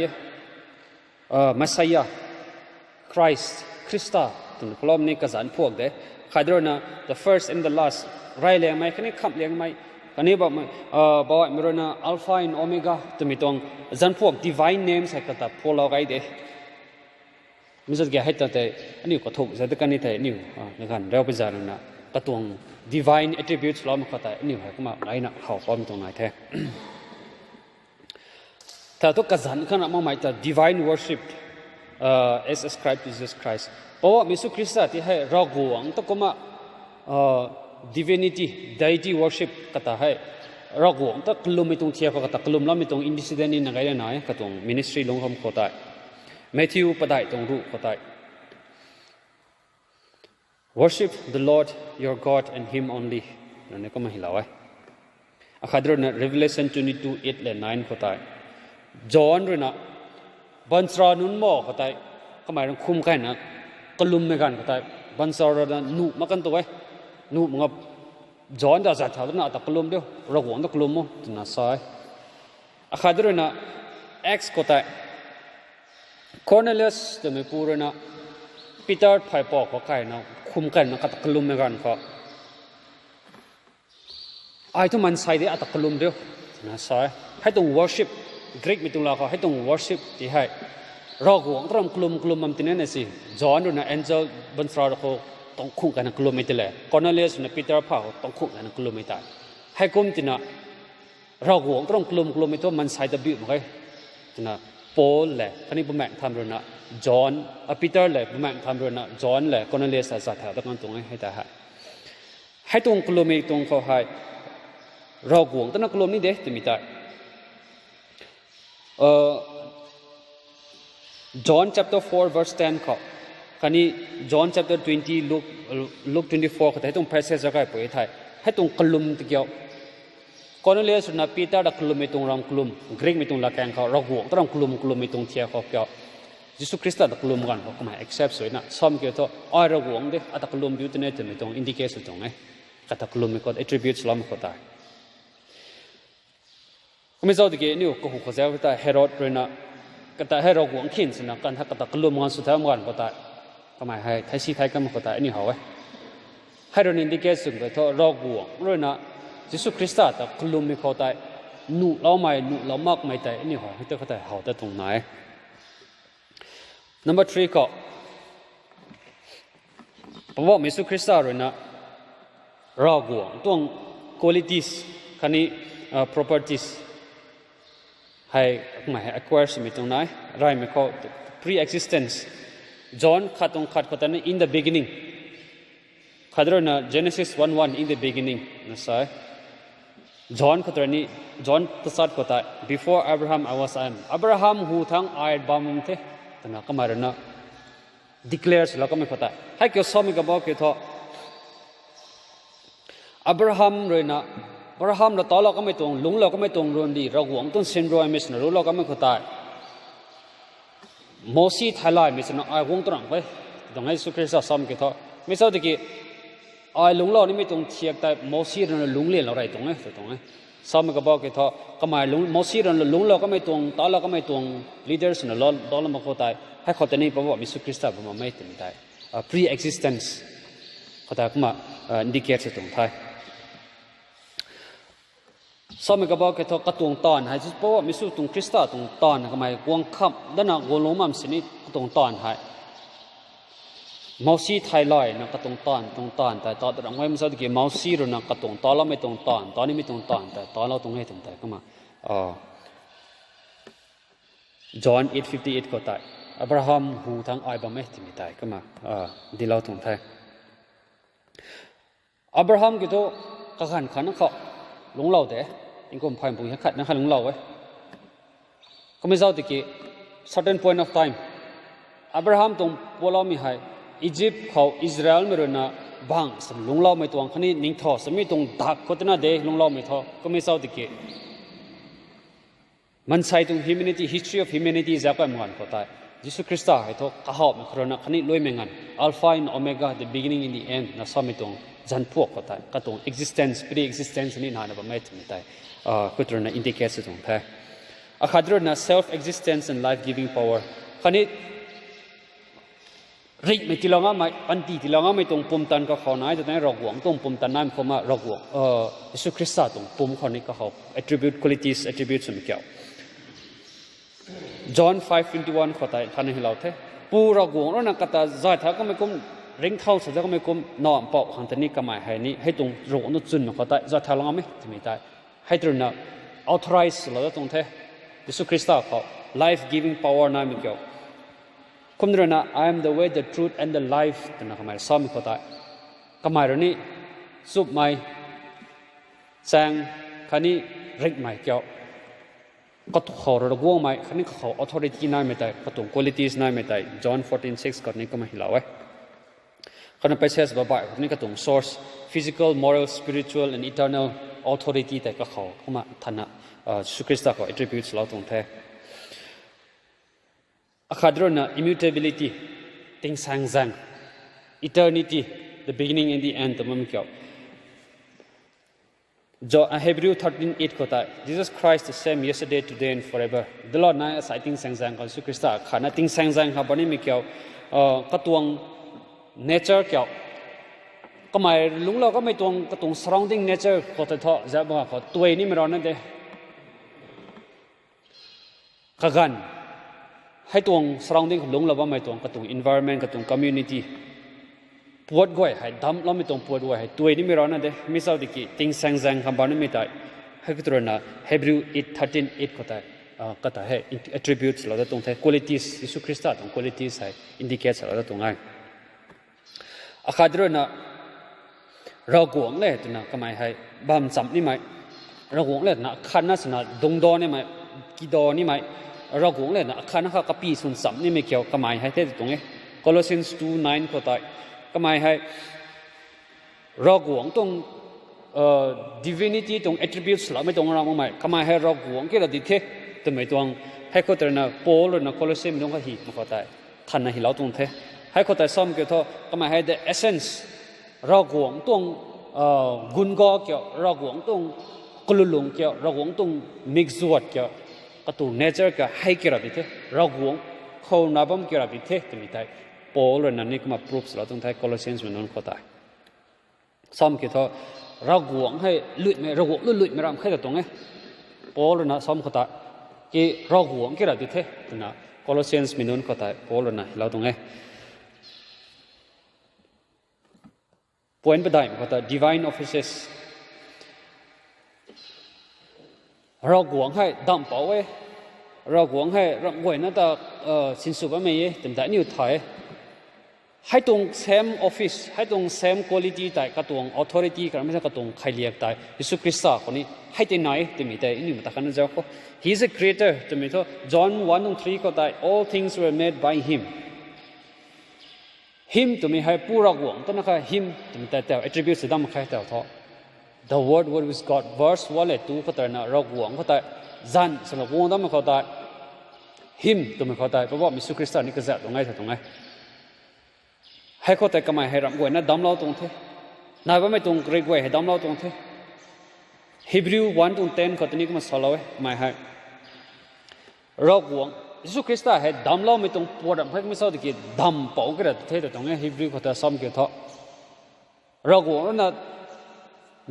Messiah Christ คริสต์ตรงพร้อมในกษัตริย์พวกเด้ขาดรนะ the first and the last ไรเลี้ยงไหมคันนี้ขับเลี้ยงไหมคันนี้บอกบอกว่ามีรนะ Alpha and Omega ตัวมีตรงจันพวก divine names ให้กับพวกเราไงเด้มิจะแก่ให้แต่อันนี้ก็ถูกแต่กันนี่แต่นี่ในการเราไปจารึกนะกับตรง divine attributes เราไม่เข้าใจนี่ให้ก็มาไงนะเขาพร้อมตรงไหนแท้แต่ทุกกษัตริย์ขณะมั่งหมายแต่ divine worship as ascribed to Jesus Christ เพราะว่ามิสุคริสต์ที่ให้เรากวงต้องก็มา divinity deity worship ก็แต่ให้เรากวงต้องกลุ่มไม่ตรงเทียบก็แต่กลุ่มเราไม่ตรง independent นี่นั่นไงนะก็ตรง ministry ลงคำโคตร Matthew ปะไดตรงรูปะได Worship the Lord your God and Him only นั่นก็มาให้เราอาคาดรนะ Revelation 22:8 และ 9 ก็ได้ John ด้วยนะบันสรานุนหม้อก็ได้ก็หมายถึงคุมกันนะกลุ่มในกันก็ได้บันสรานะนูมากันตัวนูมึงกับ John จะจัดหาตัวนั้นแต่กลุ่มเดียวเราหวงตัวกลุ่มมั้งตัวนั้นใช่อาคาดรนะ Acts ก็ได้ Cornelius จะไม่พูดนะ Peter ไพ่ปอกก็ใครนะคุมกันนะกับกลุ่มในกันก็ไอ้ทุกมันใส่ได้อัตกลุ่มเดียวนะใช่ให้ต้อง worship กรีกมีตรงลาเขาให้ต้อง worship ที่ให้เราหวงต้องกลุ่มมันที่นั่นสิจอห์นดูนะ angel บนสระเขาต้องคู่กันกลุ่มไม่ได้เลย Cornelius นะ Peter พ่อต้องคู่กันกลุ่มไม่ได้ให้กลุ่มที่น่ะเราหวงต้องกลุ่มไม่ต้องมันใส่ตะบิวมั้งที่น่ะ Paul แหละคนนี้ประมาณทำเรื่องน่ะ John Peter แหละประมาณทำเรื่องน่ะ John แหละ Cornelius สัตย์แถวตะกันตรงให้ได้ให้ตรงกลุ่มไม่ตรงเขาให้เราหวงตั้งแต่กลุ่มนี้เด็กจะมีได้John chapter 4 verse 10เขาคันนี้ John chapter 20 Luke 24เขาให้ตรง passage จะใกล้ไปไทยให้ตรงกลุ่มที่เกี่ยวCornelius นะ Peter ดักกลุ่มไม่ตรงรำกลุ่มกรีกไม่ตรงละแกงเขาเราหวงตั้งกลุ่มไม่ตรงเทียเขาเกี่ยวยิสุคริสต์ดักกลุ่มกันเขาหมาย accept สวยนะซ้อมเกี่ยวกับเราหวงเด็กอัตกลุ่มอยู่ที่ไหนจะไม่ตรง indicate ตรงไหนอัตกลุ่มไม่ก็ attributes ล้อมก็ได้ก็ไม่ทราบที่นี่ก็หัวข้อเจ้าก็ได้เฮโรดเลยนะก็ได้ให้เราหวงขินสินะกันถ้าก็ตักกลุ่มงานสุดท้ายมันก็ได้ก็หมายให้ไทยซีไทยกันมันก็ได้นี่เหรอวะให้เราอินดิเกตสิ่งที่เราหวงเลยนะยิสุคริสต์ตักกลุ่มไม่เข้าได้นู่เราไม่นู่เรามากไม่ได้นี่เหรอให้ตัวเขาได้หาได้ตรงไหน number 3ก็เพราะว่ายิสุคริสต์เลยนะเราหวงตัว qualities คันนี้propertiesให้หมาย acquire สิ่งตรงไหนไรไม่เขา pre-existence John ขัดก็แต่ใน in the beginning ขัดเรื่องนะ Genesis 1:1 in the beginning นะใช่ John ขัดเรื่องนี้ John ตัดสัตว์ก็แต่ before Abraham I was I am Abraham หูทั้งไอ้บามุงเทแต่นะก็หมายเรื่องนะ declares แล้วก็ไม่ก็แต่ให้เกี่ยวซ้อมอีกบอกเกี่ยวกับ Abraham เลยนะAbraham เราต่อเราก็ไม่ตรงลุงเราก็ไม่ตรงรวนดีเราหวงต้นเซนโรยไม่สนรู้เราก็ไม่เข้าใจโมซีไทยไลน์ไม่สนไอ้หวงตรงไปตรงให้สุคริสต์ซ้ำกี่ท่อไม่ทราบที่กี่ไอ้ลุงเรานี่ไม่ตรงเทียบแต่โมซีเราลุงเลี้ยงเราไรตรงไหนตรงไหนซ้ำก็บอกกี่ท่อก็หมายลุงโมซีเราลุงเราก็ไม่ตรงต่อเราก็ไม่ตรง leaders เราต่อเราไม่เข้าใจให้เขาแต่นี่เพราะว่ามิสุคริสต์ผมไม่ถึงได้ pre-existence เขาแต่ก็มา indicate ตรงไทยสมัยก็บอกแค่ทอกระตวงตอนให้จุดเพราะว่ามิสุตรงคริสต์ตรงตอนก็หมายกวงคับด้านหน้ากวงลงมั่มสินี่ตรงตอนให้มอสีไทยลอยนะกระตวงตอนแต่ตอนเราไม่รู้สึกเกี่ยวมอสีเรานะกระตวงตอนเราไม่ตรงตอนนี้ไม่ตรงตอนแต่ตอนเราตรงให้ตรงแต่ก็มาJohn 8:58ก็ได้อับราฮัมหูทั้งไอบาไม่ที่มีได้ก็มาดีเราตรงไทยอับราฮัมก็ตัวกขันเขาหลงเราเด้อิงก็พายบุญขัดนะขันหลงเราไว้ก็ไม่ทราบที่กี่ certain point of time อับราฮัมตรงพวกเรามีให้อียิปต์เขาอิสราเอลไม่รู้นะบางสมหลงเราไม่ตรงคันนี้นิ่งทอสมัยตรงดักคนนั้นเด้หลงเราไม่ทอก็ไม่ทราบที่กี่มันใช่ตรง humanity history of humanity จะก็เหมือนกันก็ได้ยิสุคริสต์ให้ทอข้าวไม่ครนะคันนี้รวยไม่งั้น alpha and omega the beginning and the end นะสมัยตรงจันพวกก็ได้ก็ตรง existence pre-existence นี่นานแบบไม่ถึงได้ก็ตรงนั้น indicate ตรงแท้อาคาดรนะ self existence and life giving power คันนี้ริไม่ที่เราไม่ปันตีที่เราไม่ตรงปุ่มตันก็เขาไหนแต่ในเราหวงตรงปุ่มตันนั้นเขามาเราหวงยิสุคริสต์ตรงปุ่มเขานี้ก็เขา attribute qualities attributes สมเกี่ยว John 5:21เขาได้ท่านให้เราเท่ปูเราหวงแล้วนักการใจถ้าก็ไม่คุ้มเร่งเท่าสุดแล้วก็ไม่คุ้มนอนปอกหันตัวนี้ก็ไม่ให้นี้ให้ตรงหลงนุ่จุนเขาได้ใจถ้าเราไม่จะไม่ได้ให้ตรงนั้น authorize เราตรงเท่ยิสุคริสต์เขา life giving power นั่นไม่เกี่ยวคุณรู้นะ I am the way the truth and the life แต่นะเขาไม่ซ้ำเขาได้ก็ไม่รู้นี่สุบไม่แสงคันนี้เร่งไม่เกี่ยว ก็ถูกเขาเราวัวไม่คันนี้เขา authority นั่นไม่ได้ก็ถูก qualities นั่นไม่ได้ John 14:6 ก็นี้ก็ไม่เห็นแล้วคันนั้นไปเชื่อสบายคันนี้ก็ถูก source physical moral spiritual and eternal authority แต่ก็เขาเข้ามาฐานะสุคริสต์ก็ attributes เราตรงแท้อาคาดรนะ immutability ติงสังสัง eternity the beginning and the end ตัวมันเกี่ยวHebrew 13:8 ก็ได้ Jesus Christ the same yesterday today and forever the Lord นั้นสายติงสังสังของสุคริสต์ขานะติงสังสังครับวันนี้มีเกี่ยวก็ตัว nature เกี่ยวก็หมายลุงเราก็ไม่ตัวก็ตัว surrounding nature ก็จะท้อจะบอกว่าตัวนี้ไม่ร้อนนั่นเองกันให้ตัว surrounding ลุงเราว่าไม่ตัวก็ตัว environment ก็ตัว community ปวดก้อยให้ดำเราไม่ต้องปวดก้อยให้ตัวนี้ไม่ร้อนนั่นเองมิสาวดิกีติงสังสังคำบ้านไม่ได้ให้ก็ตัวนั้น Hebrew 8:13 ก็ได้ก็ได้ให้ attributes เราตรงที่ qualities ยิสุคริสต์ตรง qualities ให้ indicates เราตรงนั้นอาคาดรนะเรากวงเลยตัวนั้นก็ไม่ให้บ้านจำนี่ไหมเรากวงเลยนะขันนั่นสินะดงดอนี่ไหมกีดอนี่ไหมเรากวงเลยนะขันนั่นเขากปีส่วนจำนี่ไม่เกี่ยวก็ไม่ให้เท่ตรงนี้ Colossians 2:9 ก็ได้ก็ไม่ให้เรากวงตรงdivinity ตรง attributes เราไม่ตรงเราไม่ก็ไม่ให้เรากวงก็เราดิเทตัวไม่ตรงให้เขาตัวนั้น Paul นะ Colossians ไม่ตรงก็หิมันก็ได้ท่านนะหิเราตรงเทให้เขาแต่ซ้อมเกี่ยวก็ไม่ให้ the essence เรากวงตรงกุนก็เกี่ยวเรากวงตรงกลุ่ลุงเกี่ยวเรากวงตรง mix จวดเกี่ยวก็ตัว nature ก็ให้เกี่ยวกับดิเทเรากวงเขาหน้าบ้านเกี่ยวกับดิเทตัวนี้ได้Paul นั่นนี่ก็มา proofs เราตรงที่ Colossians มันนั่นก็ได้ซ้อมเกี่ยวเรากวงให้ลุยไม่เรากวงลุยไม่รำแค่ตรงนี้ Paul นั่นซ้อมก็ได้ที่เรากวงเกี่ยวกับดิเทตัวนั้น Colossians มันนั่นก็ได้ Paul นั่นเราตรงนี้point ประเด็นก็ได้ divine offices เรากวงให้ดำเปล่าเว้เรากวงให้เรากวงนั่นแต่สินสุบไม่ยี่แต่แต่นี่อยู่ไทยให้ตรง same office ให้ตรง same quality แต่ก็ตรง authority ก็ไม่ใช่ก็ตรงใครเรียกแต่ยิสุคริสต์คนนี้ให้ที่ไหนที่มีแต่นี่มันตะกันจะก็ he is a creator ที่มีท่อ John 1:3 ก็ได้ all things were made by him him ที่มีให้ผู้รักหวงต้นนะคะ him ที่มีแต่ attributes ที่ดำใครแต่ท่อ the word with God verse ว่าเลยตู้ก็แต่นะรักหวงก็แต่จันสำหรับวงดำมันก็แต่ him ที่มีก็แต่เพราะว่ายิสุคริสต์นี่ก็จะตรงไหนตรงไหนให้เขาแต่ก็ไม่ให้รำกวยนะดำเราตรงเท่นายว่าไม่ตรงเกรงกวยให้ดำเราตรงเท่ Hebrew 1:10 ก็ตัวนี้ก็มาสอนเราไม่ให้เราหวงยิสุคริสต์ให้ดำเราไม่ตรงปวดให้ไม่สอนที่ดำเปล่าก็ได้เท่แต่ตรงนี้ Hebrew ก็แต่ซ้ำเกี่ยวกับเราหวงนั่น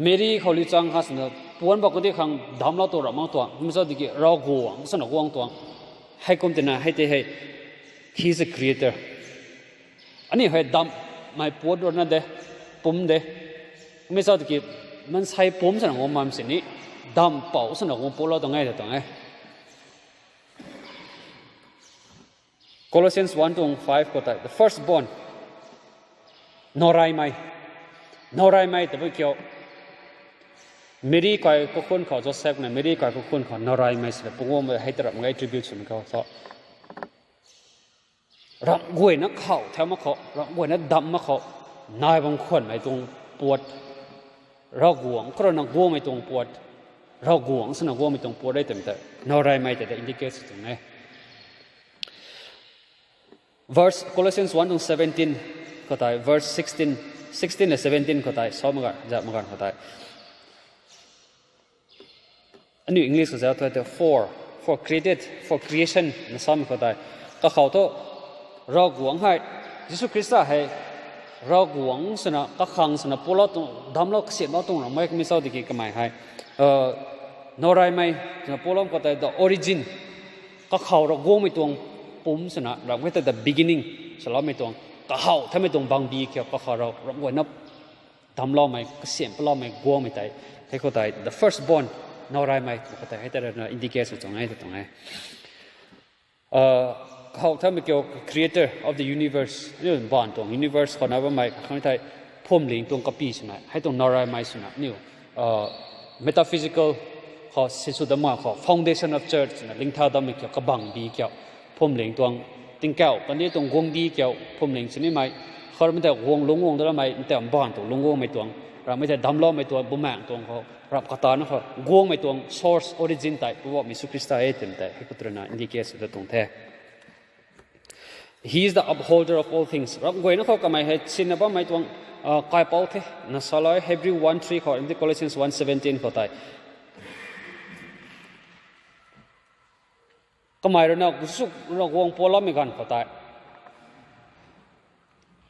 เมรีเขาลิจังฮัสนะปวนบอกที่ขังดำเราตัวเราไม่ตัวไม่สอนที่เราหวงสนุกหวงตัวให้คนที่น่ะให้เท่ให้ He is a creatorอันนี้ให้ดำไม่ปวดนั่นเด้ปุ่มเด้ไม่ทราบที่มันใช้ปุ่มสนองมันสิ่งนี้ดำเป่าสนองปุ่มเราตรงไหนตรงไหน Colossians 1:5 ก็ได้ the firstborn นอไรไม่แต่ไม่เกี่ยวไม่ได้ใครก็คนเขาจะเซฟนะไม่ได้ใครก็คนเขานอไรไม่สิปุ่มว่าให้ตระมันไง attributes มันเขาต่อรักกวยนักเขาแถวมาเขารักกวยนักดำมาเขานายบางคนไม่ตรงปวดเราหวงก็นักวัวไม่ตรงปวดเราหวงสนักวัวไม่ตรงปวดได้เต็มแต่นอไรไม่แต่ indicates ตรงนี้ verse Colossians 1:17 ก็ได้ verse 16 และ 17 ก็ได้ซ้อมกันจะมากันก็ได้อันนี้ English ก็จะตัว for created for creation นะซ้อมก็ได้ก็เขาตัวเราหวงให้ยิสุคริสต์ให้เราหวงสนะก็ขังสนะพวกเราตรงดำเราเสียเราตรงเราไม่ทราบที่กี่ก็ไม่ให้นอไรไม่สนะพวกเราก็แต่ the origin ก็เขาเราหวงไม่ตรงปุ่มสนะเราไม่แต่ the beginning สเราไม่ตรงก็เขาถ้าไม่ตรงบางดีเกี่ยวกับเขาเราหวงนับดำเราไม่ก็เสียเราไม่หวงไม่แต่ให้เขาแต่ the firstborn นอไรไม่ก็แต่ให้แต่เรา indicate ตรงไหนตรงไหนเขาถ้าไม่เกี่ยว creator of the universe นี่เป็นบ้านตรง universe เขานับว่าไม่เขาไม่ได้พุ่มลิงตรงกับปีใช่ไหมให้ตรงนอไรไม่ใช่ไหมนี่metaphysical ขอสิสุดมาขอ foundation of church นะลิงท้าดำไม่เกี่ยวกับบังบีเกี่ยวผมเลี้ยงตวงติงแก้วตอนนี้ตรงวงดีเกี่ยวผมเลี้ยงชนิดไหมเขาไม่แต่วงลงวงแล้วไหมไม่แต่บ้านตรงลงวงไม่ตวงเราไม่แต่ดำล้อไม่ตัวบุแมงตวงเขารับกตานะเขาวงไม่ตวง source origin ไต่เพราะว่ามิสุคริสต์เอเต็มแต่ให้กุตรนาอินดิเคสตรงแท้ He is the upholder of all things รับกวยนะเขาก็ไม่ให้ชินนะบ้าไม่ตวงกายเป้าเทนะสลาย Hebrew 1:3เขาอินดิ Colossians 1:17เขาไต่ก็หมายถึงนะกุศลเราวงพอล้อไม่กันเขาไต่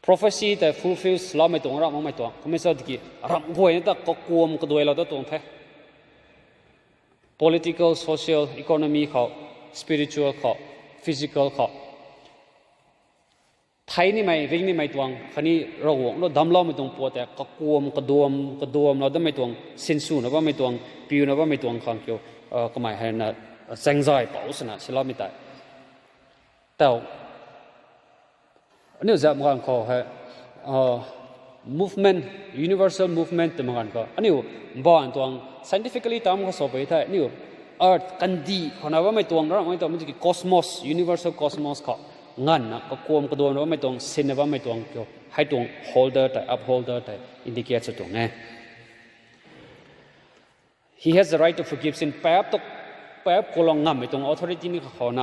prophecy แต่ fulfills ล้อไม่ตรงเราไม่ตรงเขาไม่ทราบที่รับกวยนี่แต่ก็กลัวมันก็ด้วยเราตรงแท้ political social economy เขา spiritual เขา physical เขาไทยนี่ไม่ริ่งนี่ไม่ตรงคันนี้เราวงเราดำล้อไม่ตรงปวดแต่ก็กลัวมันก็ดวมเราได้ไม่ตรงเซนซูนะว่าไม่ตรงปิวนะว่าไม่ตรงข้างเกี่ยวก็หมายให้นะแสงใจเปล่าสนะสิล้อไม่ได้แต่อันนี้จะมากันเขาให้ movement universal movement แต่มากันเขาอันนี้บ้านตรง scientifically ตามเขาสอบไปได้นี่ earth กันดีเขานะว่าไม่ตรงเราไม่ตรงมันจะกี่ cosmos universal cosmos เขางั้นนะก็กลมกระโดดว่าไม่ตรงเส้นว่าไม่ตรงเกี่ยวให้ตรง holder แต่ upholder แต่ indicate ตรงไง He has the right to forgive sin แป๊บตกแป๊บก็ลองงำไม่ตรง authority นี่เขาไหน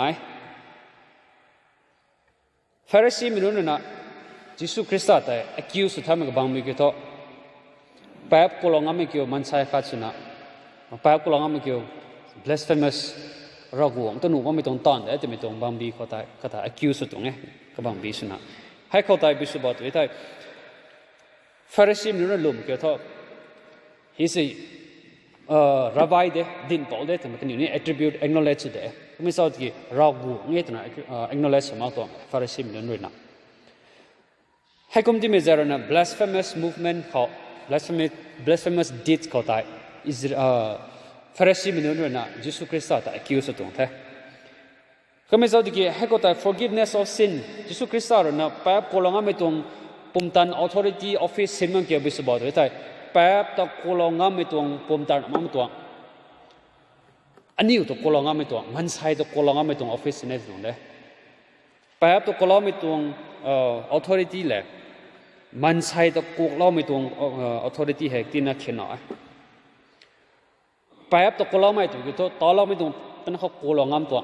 ฟาริสีไม่รู้นะยิสุคริสต์แต่ accuse สุดท้ายมันก็บางมีเกี่ยวแป๊บก็ลองงำไม่เกี่ยวมันใช่ข้าศึกนะแป๊บก็ลองงำไม่เกี่ยว blasphemousเราหวงตัวหนูว่าไม่ตรงตอนแต่ไม่ตรงบางบีเขาตายก็ตาย accuse ตรงนี้ก็บางบีสุดนะให้เขาตายบิสุบอตไว้ตายฟาริสีไม่รู้นะลุมเกี่ยว he say rabbi เดดินเปล่าเดแต่มันก็นี่ attribute acknowledge เดไม่ทราบที่เราหวงเนี่ยตัวนั้น acknowledge มาตัวฟาริสีไม่รู้นะให้คุมที่มีเจริญนะ blasphemous movement เขา blasphemous deeds เขาตาย isฟาริสีไม่รู้นะยิสุคริสต์แต่ accuse ตรงแท้ก็ไม่ทราบที่ให้เขาตาย forgiveness of sin ยิสุคริสต์นะแป๊บโกลงไม่ตรงปุ่มตัน authority office สิ่งมันเกี่ยวกับสบายด้วยแต่แป๊บตะโกลงไม่ตรงปุ่มตันไม่ตรงอันนี้ตัวโกลงไม่ตรงมันใช่ตัวโกลงไม่ตรง office นี่ตรงเลยแป๊บตัวโกลงไม่ตรงauthority เลยมันใช่ตัวโกลงไม่ตรงauthority ให้ที่นักเขียนหน่อยแป๊บตัวโกลงไม่ตรงคือตัวตอลไม่ตรงเป็นเขาโกลงตัว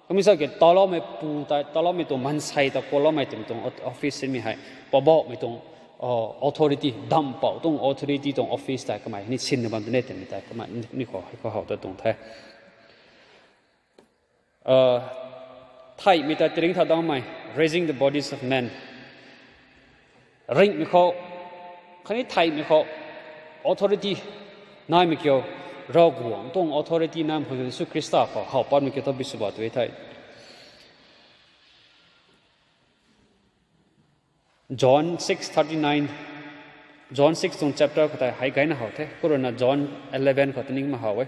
ก็ไม่ใช่แค่ตอลไม่ปูแต่ตอลไม่ตรงมันใช่ตัวโกลงไม่ตรง office ไม่ให้ปอบไม่ตรงauthority ดำเป่าตรง authority ตรง office แต่ก็ไม่นี่ชินนะมันเป็นเรื่องแต่ก็ไม่นี่เขาหาตัวตรงแท้ไทยมีแต่ตรึงท่าดำไหม raising the bodies of men ริงมีเขาคราวนี้ไทยมีเขา authority นายมีเกี่ยวเราหวงตรง authority นำของยิสุคริสต์เขาหาปอนมีเกี่ยวกับบิสุบาตไว้ไทยJohn 6:39 John 6 ตรง chapter ก็ได้ให้ไกด์นะเขาเถอะก็รู้นะ John 11 ก็ตัวนี้มาหาไว้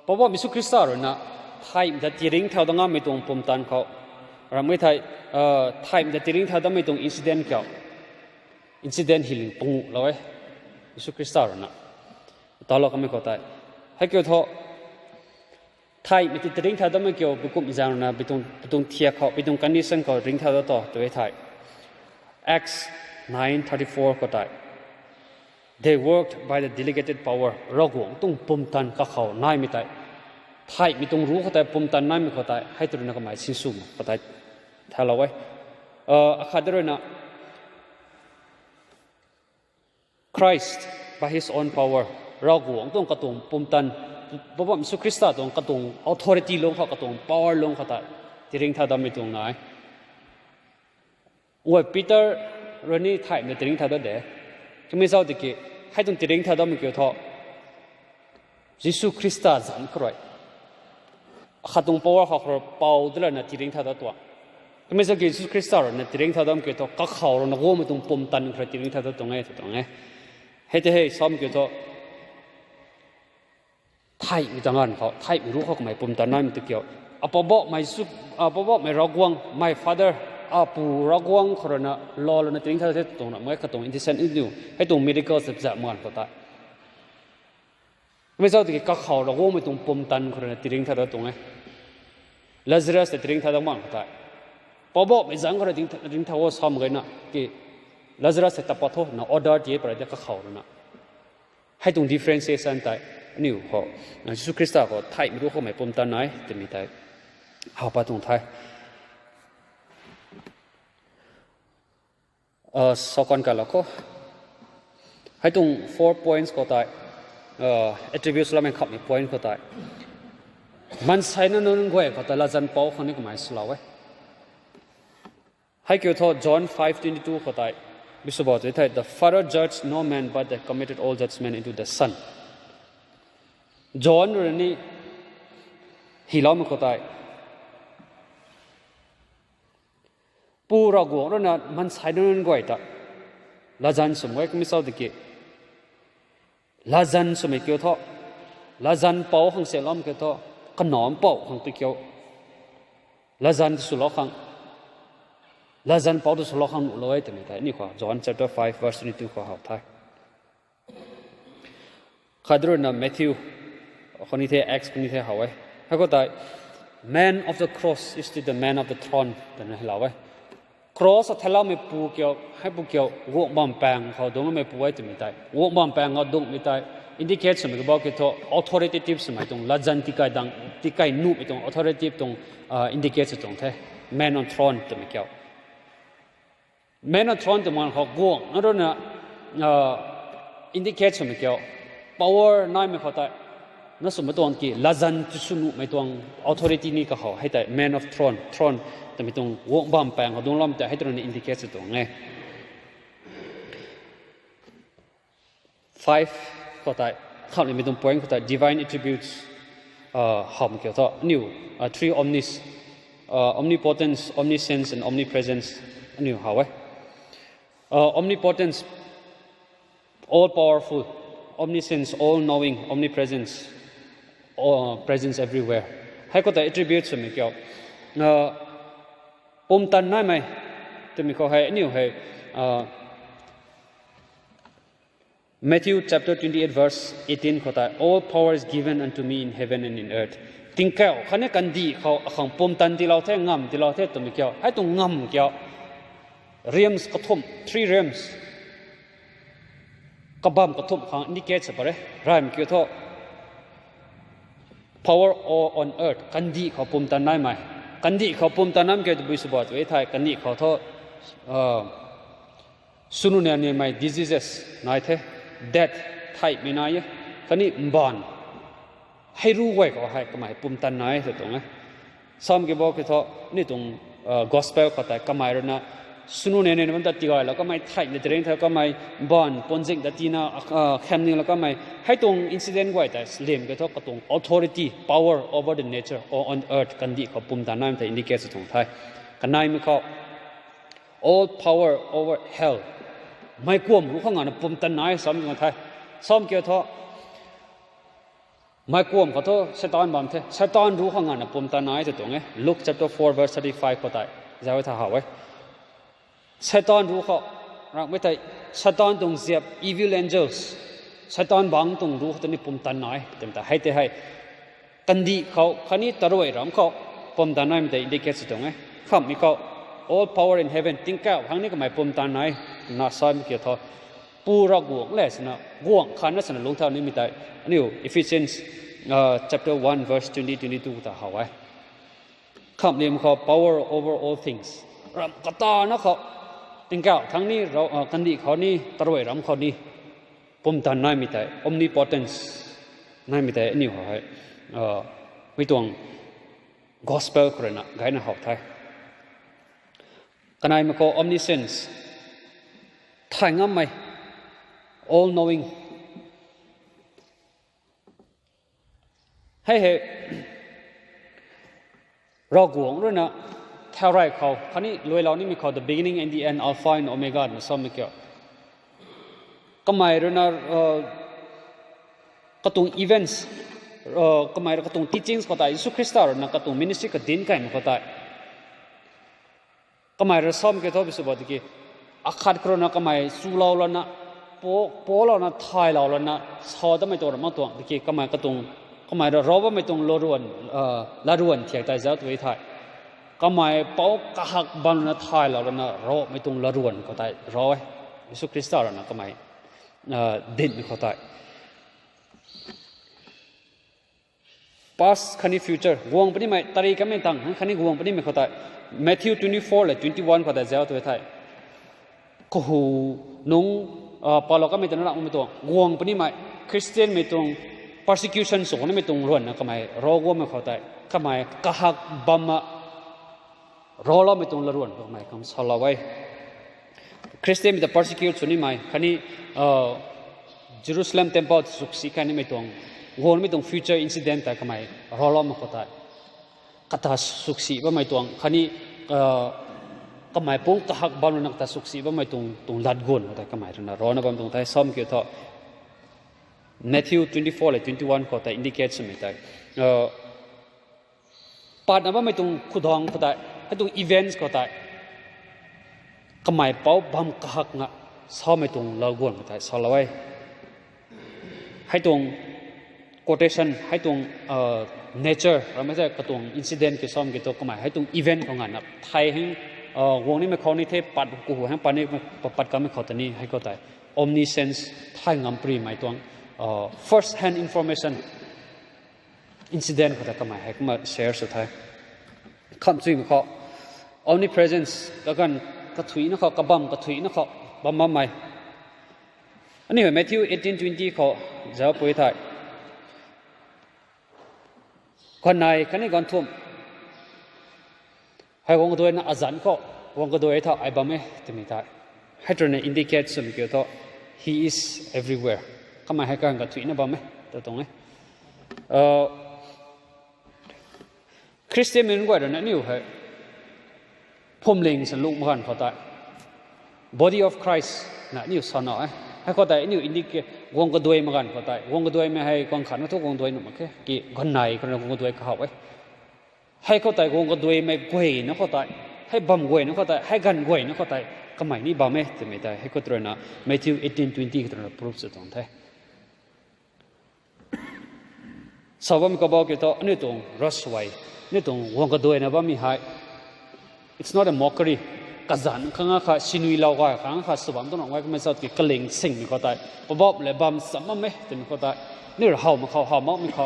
เพราะว่ามิสุคริสต์รู้นะไทยมันจะตีริงเท่าต้องไม่ตรงปุ่มตันเขาเราไม่ไทยมันจะตีริงเท่าต้องไม่ตรง incident เขา incident healing ปุ่งเลยมิสุคริสต์รู้นะตลอดก็ไม่เข้าใจให้เกี่ยวกับไทยไม่ติดริงท่าต้องไม่เกี่ยวกับกลุ่มอิสราเอลนะไปตรงเทียเขาไปตรงกันดิสันเขาริงท่าต่อตัวไทย Acts 9:34 ก็ได้ They worked by the delegated power เราหวงตรงปุ่มตันกับเขานายไม่ได้ไทยไม่ตรงรู้เขาแต่ปุ่มตันนายไม่เขาได้ให้ตัวนั้นก็หมายสิ้นสุดเขาได้ถ้าเราไว้อาคาเดรนะ Christ by His own power เราหวงตรงกระตุ้งปุ่มตันเพราะว่ามิสุคริสต์ตรงกระตุ้ง authority ลงเขากระตุ้ง power ลงเขาแต่ที่ริงท่าดำไม่ตรงไหนว่าปีเตอร์เรนนี่ไทยในที่ริงท่าดำเด็กก็ไม่ทราบที่กี่ให้ตรงที่ริงท่าดำไม่เกี่ยวกับมิสุคริสต์จันทร์ครอยข้าตรง power เขาเป่าด้วยนะที่ริงท่าดำตัวก็ไม่ทราบกี่มิสุคริสต์ในที่ริงท่าดำเกี่ยวกับก็เขาเราโง่ไม่ตรงปุ่มตันครอยที่ริงท่าดำตรงไงให้แต่ให้ซ้อมเกี่ยวกับไทยมีจังหวะเขาไทยไม่รู้เขาไม่ปุ่มตันนั่นมันเกี่ยวปอบไม่สุปอบไม่รักวัง my father อาปูรักวังคนน่ะรอแล้วนะทิ้งเท่าที่ตรงนั้นไม่ก็ตรงอินทิเซนอินดิวให้ตรง medical สับจะมันก็ได้ไม่ใช่ที่ก็เขารักวังไม่ตรงปุ่มตันคนน่ะทิ้งเท่าตรงไงลาซารัสทิ้งเท่ามันก็ได้พอบอกไม่จังคนทิ้งเท่าว่าซ้ำกันนะที่ลาซารัสตัดปะทุนะออเดอร์ที่ประเดี๋ยวก็เขาแล้วนะให้ตรง differentiation ได้นี่หัวยิสุคริสต์ก็ไทยไม่รู้เขาไม่ปุ่มตันไหนแต่ไม่ได้เอาไปตรงไทยสองคนกันแล้วก็ให้ตรง 4 points ก็ได้attributes แล้วมันขับมี point ก็ได้มันใช้นั่นนู่นก็ได้ก็แต่ละจันเป้าคนนี้ก็ไม่สลาวให้เกี่ยวกับ John 5:22 ก็ได้บิสบอกว่า the Father judged no man but they committed all judgment into the Son John เรื่องนี้ฮิลามันก็ได้ปูรักวัวแล้วนะมันใช้นั่นก็ได้ลาจันสมัยก็ไม่ทราบดีกี่ลาจันสมัยเกี่ยวกับลาจันเป้าของเซลล์มันเกี่ยวกับขนมเป้าของตัวเกี่ยวลาจันสุลขังลาจันเป้าตัวสุลขังลอยแต่ไม่ได้นี่ข้อ John chapter 5 verse 22ข้อหาไทยข้าดูนะ Matthew คนนี้เท่ Acts คนนี้เท่หาไว้ให้ก็ได้ Man of the cross is the man of the throne แต่นั่นหาไว้cross ถ้าเราไม่ปูเกี่ยวให้ปูเกี่ยววงบอมแปงเขาดงไม่ปูไว้จะไม่ได้วงบอมแปงเขาดงไม่ได้ indicate สมัยก็บอกเกี่ยวกับ authoritative สมัยตรงลัจันที่ใกล้ดังที่ใกล้นุ่มตรง authoritative ตรงindicate ตรงเท่ man on throne จะไม่เกี่ยว man on throne จะมันเขาวงนั่นน่ะindicate สมัยเกี่ยว power น้อยไม่เขาได้นั่นสมัยตรงกี่ลัจันที่สุนุไม่ตรง authority นี่ก็เขาให้แต่ man of throne แต่ไม่ตรงวงบอมแปงเขาดงล้อมแต่ให้ตรงนี้อินดิเคชั่นตรงไง 5 ก็ได้ข้าวนี้ไม่ตรง point ก็ได้ divine attributes หอมเกี่ยวกับ new 3 omnis omnipotence omniscience and omnipresence new หาไว้ omnipotence all powerful omniscience all knowing omnipresence presence everywhere ให้ก็ได้ attributes ไม่เกี่ยวปุ่มตันได้ไหมจะมีข้อให้นี่ให้ Matthew chapter 28 verse 18ข้อได้ all power is given unto me in heaven and in earth ติงเกี่ยวขันนี้กันดีเขาของปุ่มตันที่เราเท่งงำที่เราเท่ตัวมีเกี่ยวให้ตรงงำเกี่ยว realms กระทุ่ม three realms กระบำกระทุ่มของ indicate สักเลยรายมีเกี่ยวกับ power all on earth กันดีเขาปุ่มตันได้ไหมกันดีเขาปุ่มตาน้ำเกี่ยวกับบุษบาทไว้ไทยกันดีเขาทอสุนุเนี่ยเนี่ยไม่ diseases นายเท่ death ไทยไม่นายกันนี่บานให้รู้ไว้เขาให้ก็หมายปุ่มตานายสุดตรงไหมซ้ำเกี่ยวกับทอนี่ตรงgospel เขาแต่ก็หมายเรื่องนะสุนุเนี่ยเนี่ยมันตัดตีไว้แล้วก็ไม่ไทยในเรื่องเธอก็ไม่บานปนจิงตัดตีน่ะแคมนิ่งแล้วก็ไม่ให้ตรง incident ไว้แต่เลี่ยมก็ทอก็ตรง authority power over the nature or on earth กันดีเขาปุ่มตานายแต่ indicate ตรงไทยกันนายไม่เขา all power over hell ไม่กลัวรู้ข้างงานปุ่มตานายซ้ำตรงไทยซ้ำเกี่ยวทอไม่กลัวเขาทอซาตานบางเท่ซาตานรู้ข้างงานปุ่มตานายจะตรงไง Luke chapter 4 verse 35ก็ได้จะไว้ท่าหาไว้ซาตานรู้เขาเราไม่ได้ซาตานตรงเสียบ evil angels ซาตานบางตรงรู้ตัวนี้ปุ่มตานายแต่ให้แต่ให้กันดีเขาคันนี้ตรวยรำเขาปุ่มตานายไม่ได้ indicate ตรงไงข้ามมีเขา all power in heaven ติ้งแก้วครั้งนี้ก็หมายปุ่มตานายน่าซ้ำเกี่ยวกับปูรักวงเลยสินะวงขันนั้นสินะลงเท่านี้ไม่ได้อันนี้ Ephesians chapter 1 verse 20-22แต่หาไว้คำนี้มันเขา power over all things รำกตานะเขาติ้งแก้วครั้งนี้เรากันดีเขานี่ตรวยรำเขานี่ปุ่มตานายไม่ได้ omnipotence นายไม่ได้อันนี้เขาให้ไม่ตรง gospel คนนั้นไงนะเขาไทยกันนายมันเขา omniscience ไทยงั้นไหม all knowing ให้เรากวงด้วยนะเท่าไรเขาคันนี้รวยเรานี่มีเขา the beginning and the end alpha and omega นะซ้ำไม่เกี่ยวก็หมายด้วยนะกระตุ้ง events ก็หมายกระตุ้ง teachings ก็ได้ยิสุคริสต์นะกระตุ้ง ministry ก็ดิ้นกันก็ได้ ก็หมายเราซ้อมเกี่ยวกับวิสุบติกีอาคาดโครนะก็หมายสู้เราแล้วนะโปเรานะทายเราแล้วนะชอต้องไม่ตัวเราไม่ตัวติกีก็หมายกระตุงก็หมายเราว่าไม่ตรงลรวนละรวนเถียงใจเจ้าตัวไทยก็หมายเป้ากะหักบันนะทายเราแล้วนะเราไม่ตรงละรวนก็ได้ร้อยยิสุคริสต์เรานะก็หมายดินก็ได้ past คันนี้ future วงปนิไม่ตารีก็ไม่ตั้งคันนี้วงปนิไม่ก็ได้ Matthew 24 และ 21 ก็ได้เจ้าตัวไทยก็หูนุ่งพอเราก็ไม่ตรงนั้นไม่ตรงวงปนิไม่คริสเตียนไม่ตรง persecution ส่งนี่ไม่ตรงรวนนะก็หมายรอว่าไม่เข้าใจก็หมายกะหักบัมมารอเราไม่ตรงละรวนก็หมายคำสอนไว้คริสเตียนมีแต่ persecute ส่วนนี้หมายคันนี้Jerusalem temple สุขสีคันนี้ไม่ตรงวงไม่ตรง future incident แต่ก็หมายรอเราไม่เข้าใจกระทาสุขสีว่าไม่ตรงคันนี้ก็หมายปุ่งกะหักบัมนักแต่สุขสีว่าไม่ตรงลัดกวนแต่ก็หมายถึงรอนะบัมตรงแต่ซ้อมเกี่ยวกับMatthew 24 และ 21 ก็แต่ indicate สมัยแต่ปาดนะว่าไม่ตรงขุดห้องก็ได้ให้ตรง events ก็ได้ก็หมายเป้าบัมกะหักงะซ้อมไม่ตรงลากวนก็ได้ซ้อมเอาไว้ให้ตรง quotation ให้ตรงnature เราไม่ใช่กระตรง incident ที่ซ้อมกี่ตัวก็หมายให้ตรง event ของงานนะไทยให้วงนี้ไม่เขานี่เทปัดกูหัวให้ปัดนี่ปัดก็ไม่เขาแต่นี่ให้เขาแต่ omniscience ไทยงามปรีหมายตรงfirst hand information incident ก็ได้ก็หมายให้เขามา share สุดท้ายคำสื่อเขา omnipresence ก็กันกระถุยนะเขากระบำกระถุยนะเขาบำมาใหม่อันนี้เหมือน Matthew 18:20 เขาจะเอาไปถ่ายคนไหนคนนี้ก่อนทุ่มให้วงตัวนั้นอาจารย์เขาวงตัวไอ้ท่าไอ้บำไม่จะมีถ่ายให้ตัวนั้น indicate สมิเกี่ยวกับ he is everywhereก็หมายให้การกระถุยนะบำไม่ตัวตรงนี้คริสเตียนมันก็ได้นะนี่อยู่ให้ผมเล็งสรุปมากันเขาได้ body of Christ นะนี่อยู่สอนเอาให้เขาได้นี่อยู่อินดิเกตวงกระด้วยมากันเขาได้วงกระด้วยไม่ให้กองขันทุกวงด้วยหนุ่มโอเคกี่คนไหนคนวงกระด้วยเขาให้เขาได้วงกระด้วยไม่กวยนะเขาได้ให้บำกวยนะเขาได้ให้กันกวยนะเขาได้ก็หมายนี่บำไม่จะไม่ได้ให้เขาตระหนัก Matthew 18:20 ก็ตระหนัก proof สุดตรงท้ายสาวมันก็บอกเกี่ยวกับนี่ตรงรัสไว้นี่ตรงวงกระด้วยนะว่ามีให้ it's not a mockery กษัตริย์ข้างข้าชินุยเล่าว่าข้างข้าสวรรค์ต้องบอกว่าไม่ทราบกี่กระเลงสิ่งมีข้อใต้บอกเลยบำสัมไม่ถึงมีข้อใต้นี่เราเฮามาเขาเฮามาไม่เขา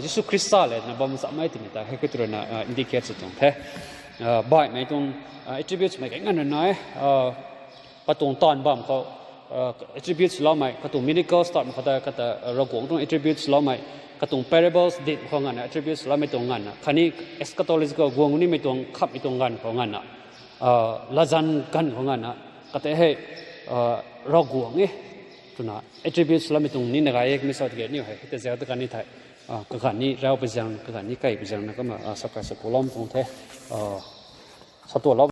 ยิสุคริสต์เลยนะบำสัมไม่ถึงมีแต่ให้ก็ตระหนักอินดิเคตสุดตรงแท้บ่ายไม่ตรง attributes ไม่กันนั่นน้อยก็ตรงตอนบำเขาattributes เราไม่ก็ตรง miracles ตอนเขาแต่ก็แต่เรากงตรง attributes เราไม่ก็ตรง parables ดิของงาน attributes เราไม่ตรงงานนะคันนี้ eschatological กงนี่ไม่ตรงขับไม่ตรงงานของงานนะละจันกันของงานนะก็แต่ให้เรากงนี่ตัวน่ะ attributes เราไม่ตรงนี่นะก็ยังไม่สอดเกี่ยวนี่ให้แต่เจ้าตัวกันนี่ไทยก็การนี้เราไปจังก็การนี้ใกล้ไปจังนะก็มาสักการะกุลอมตรงแท้สัตว์ตัวเรา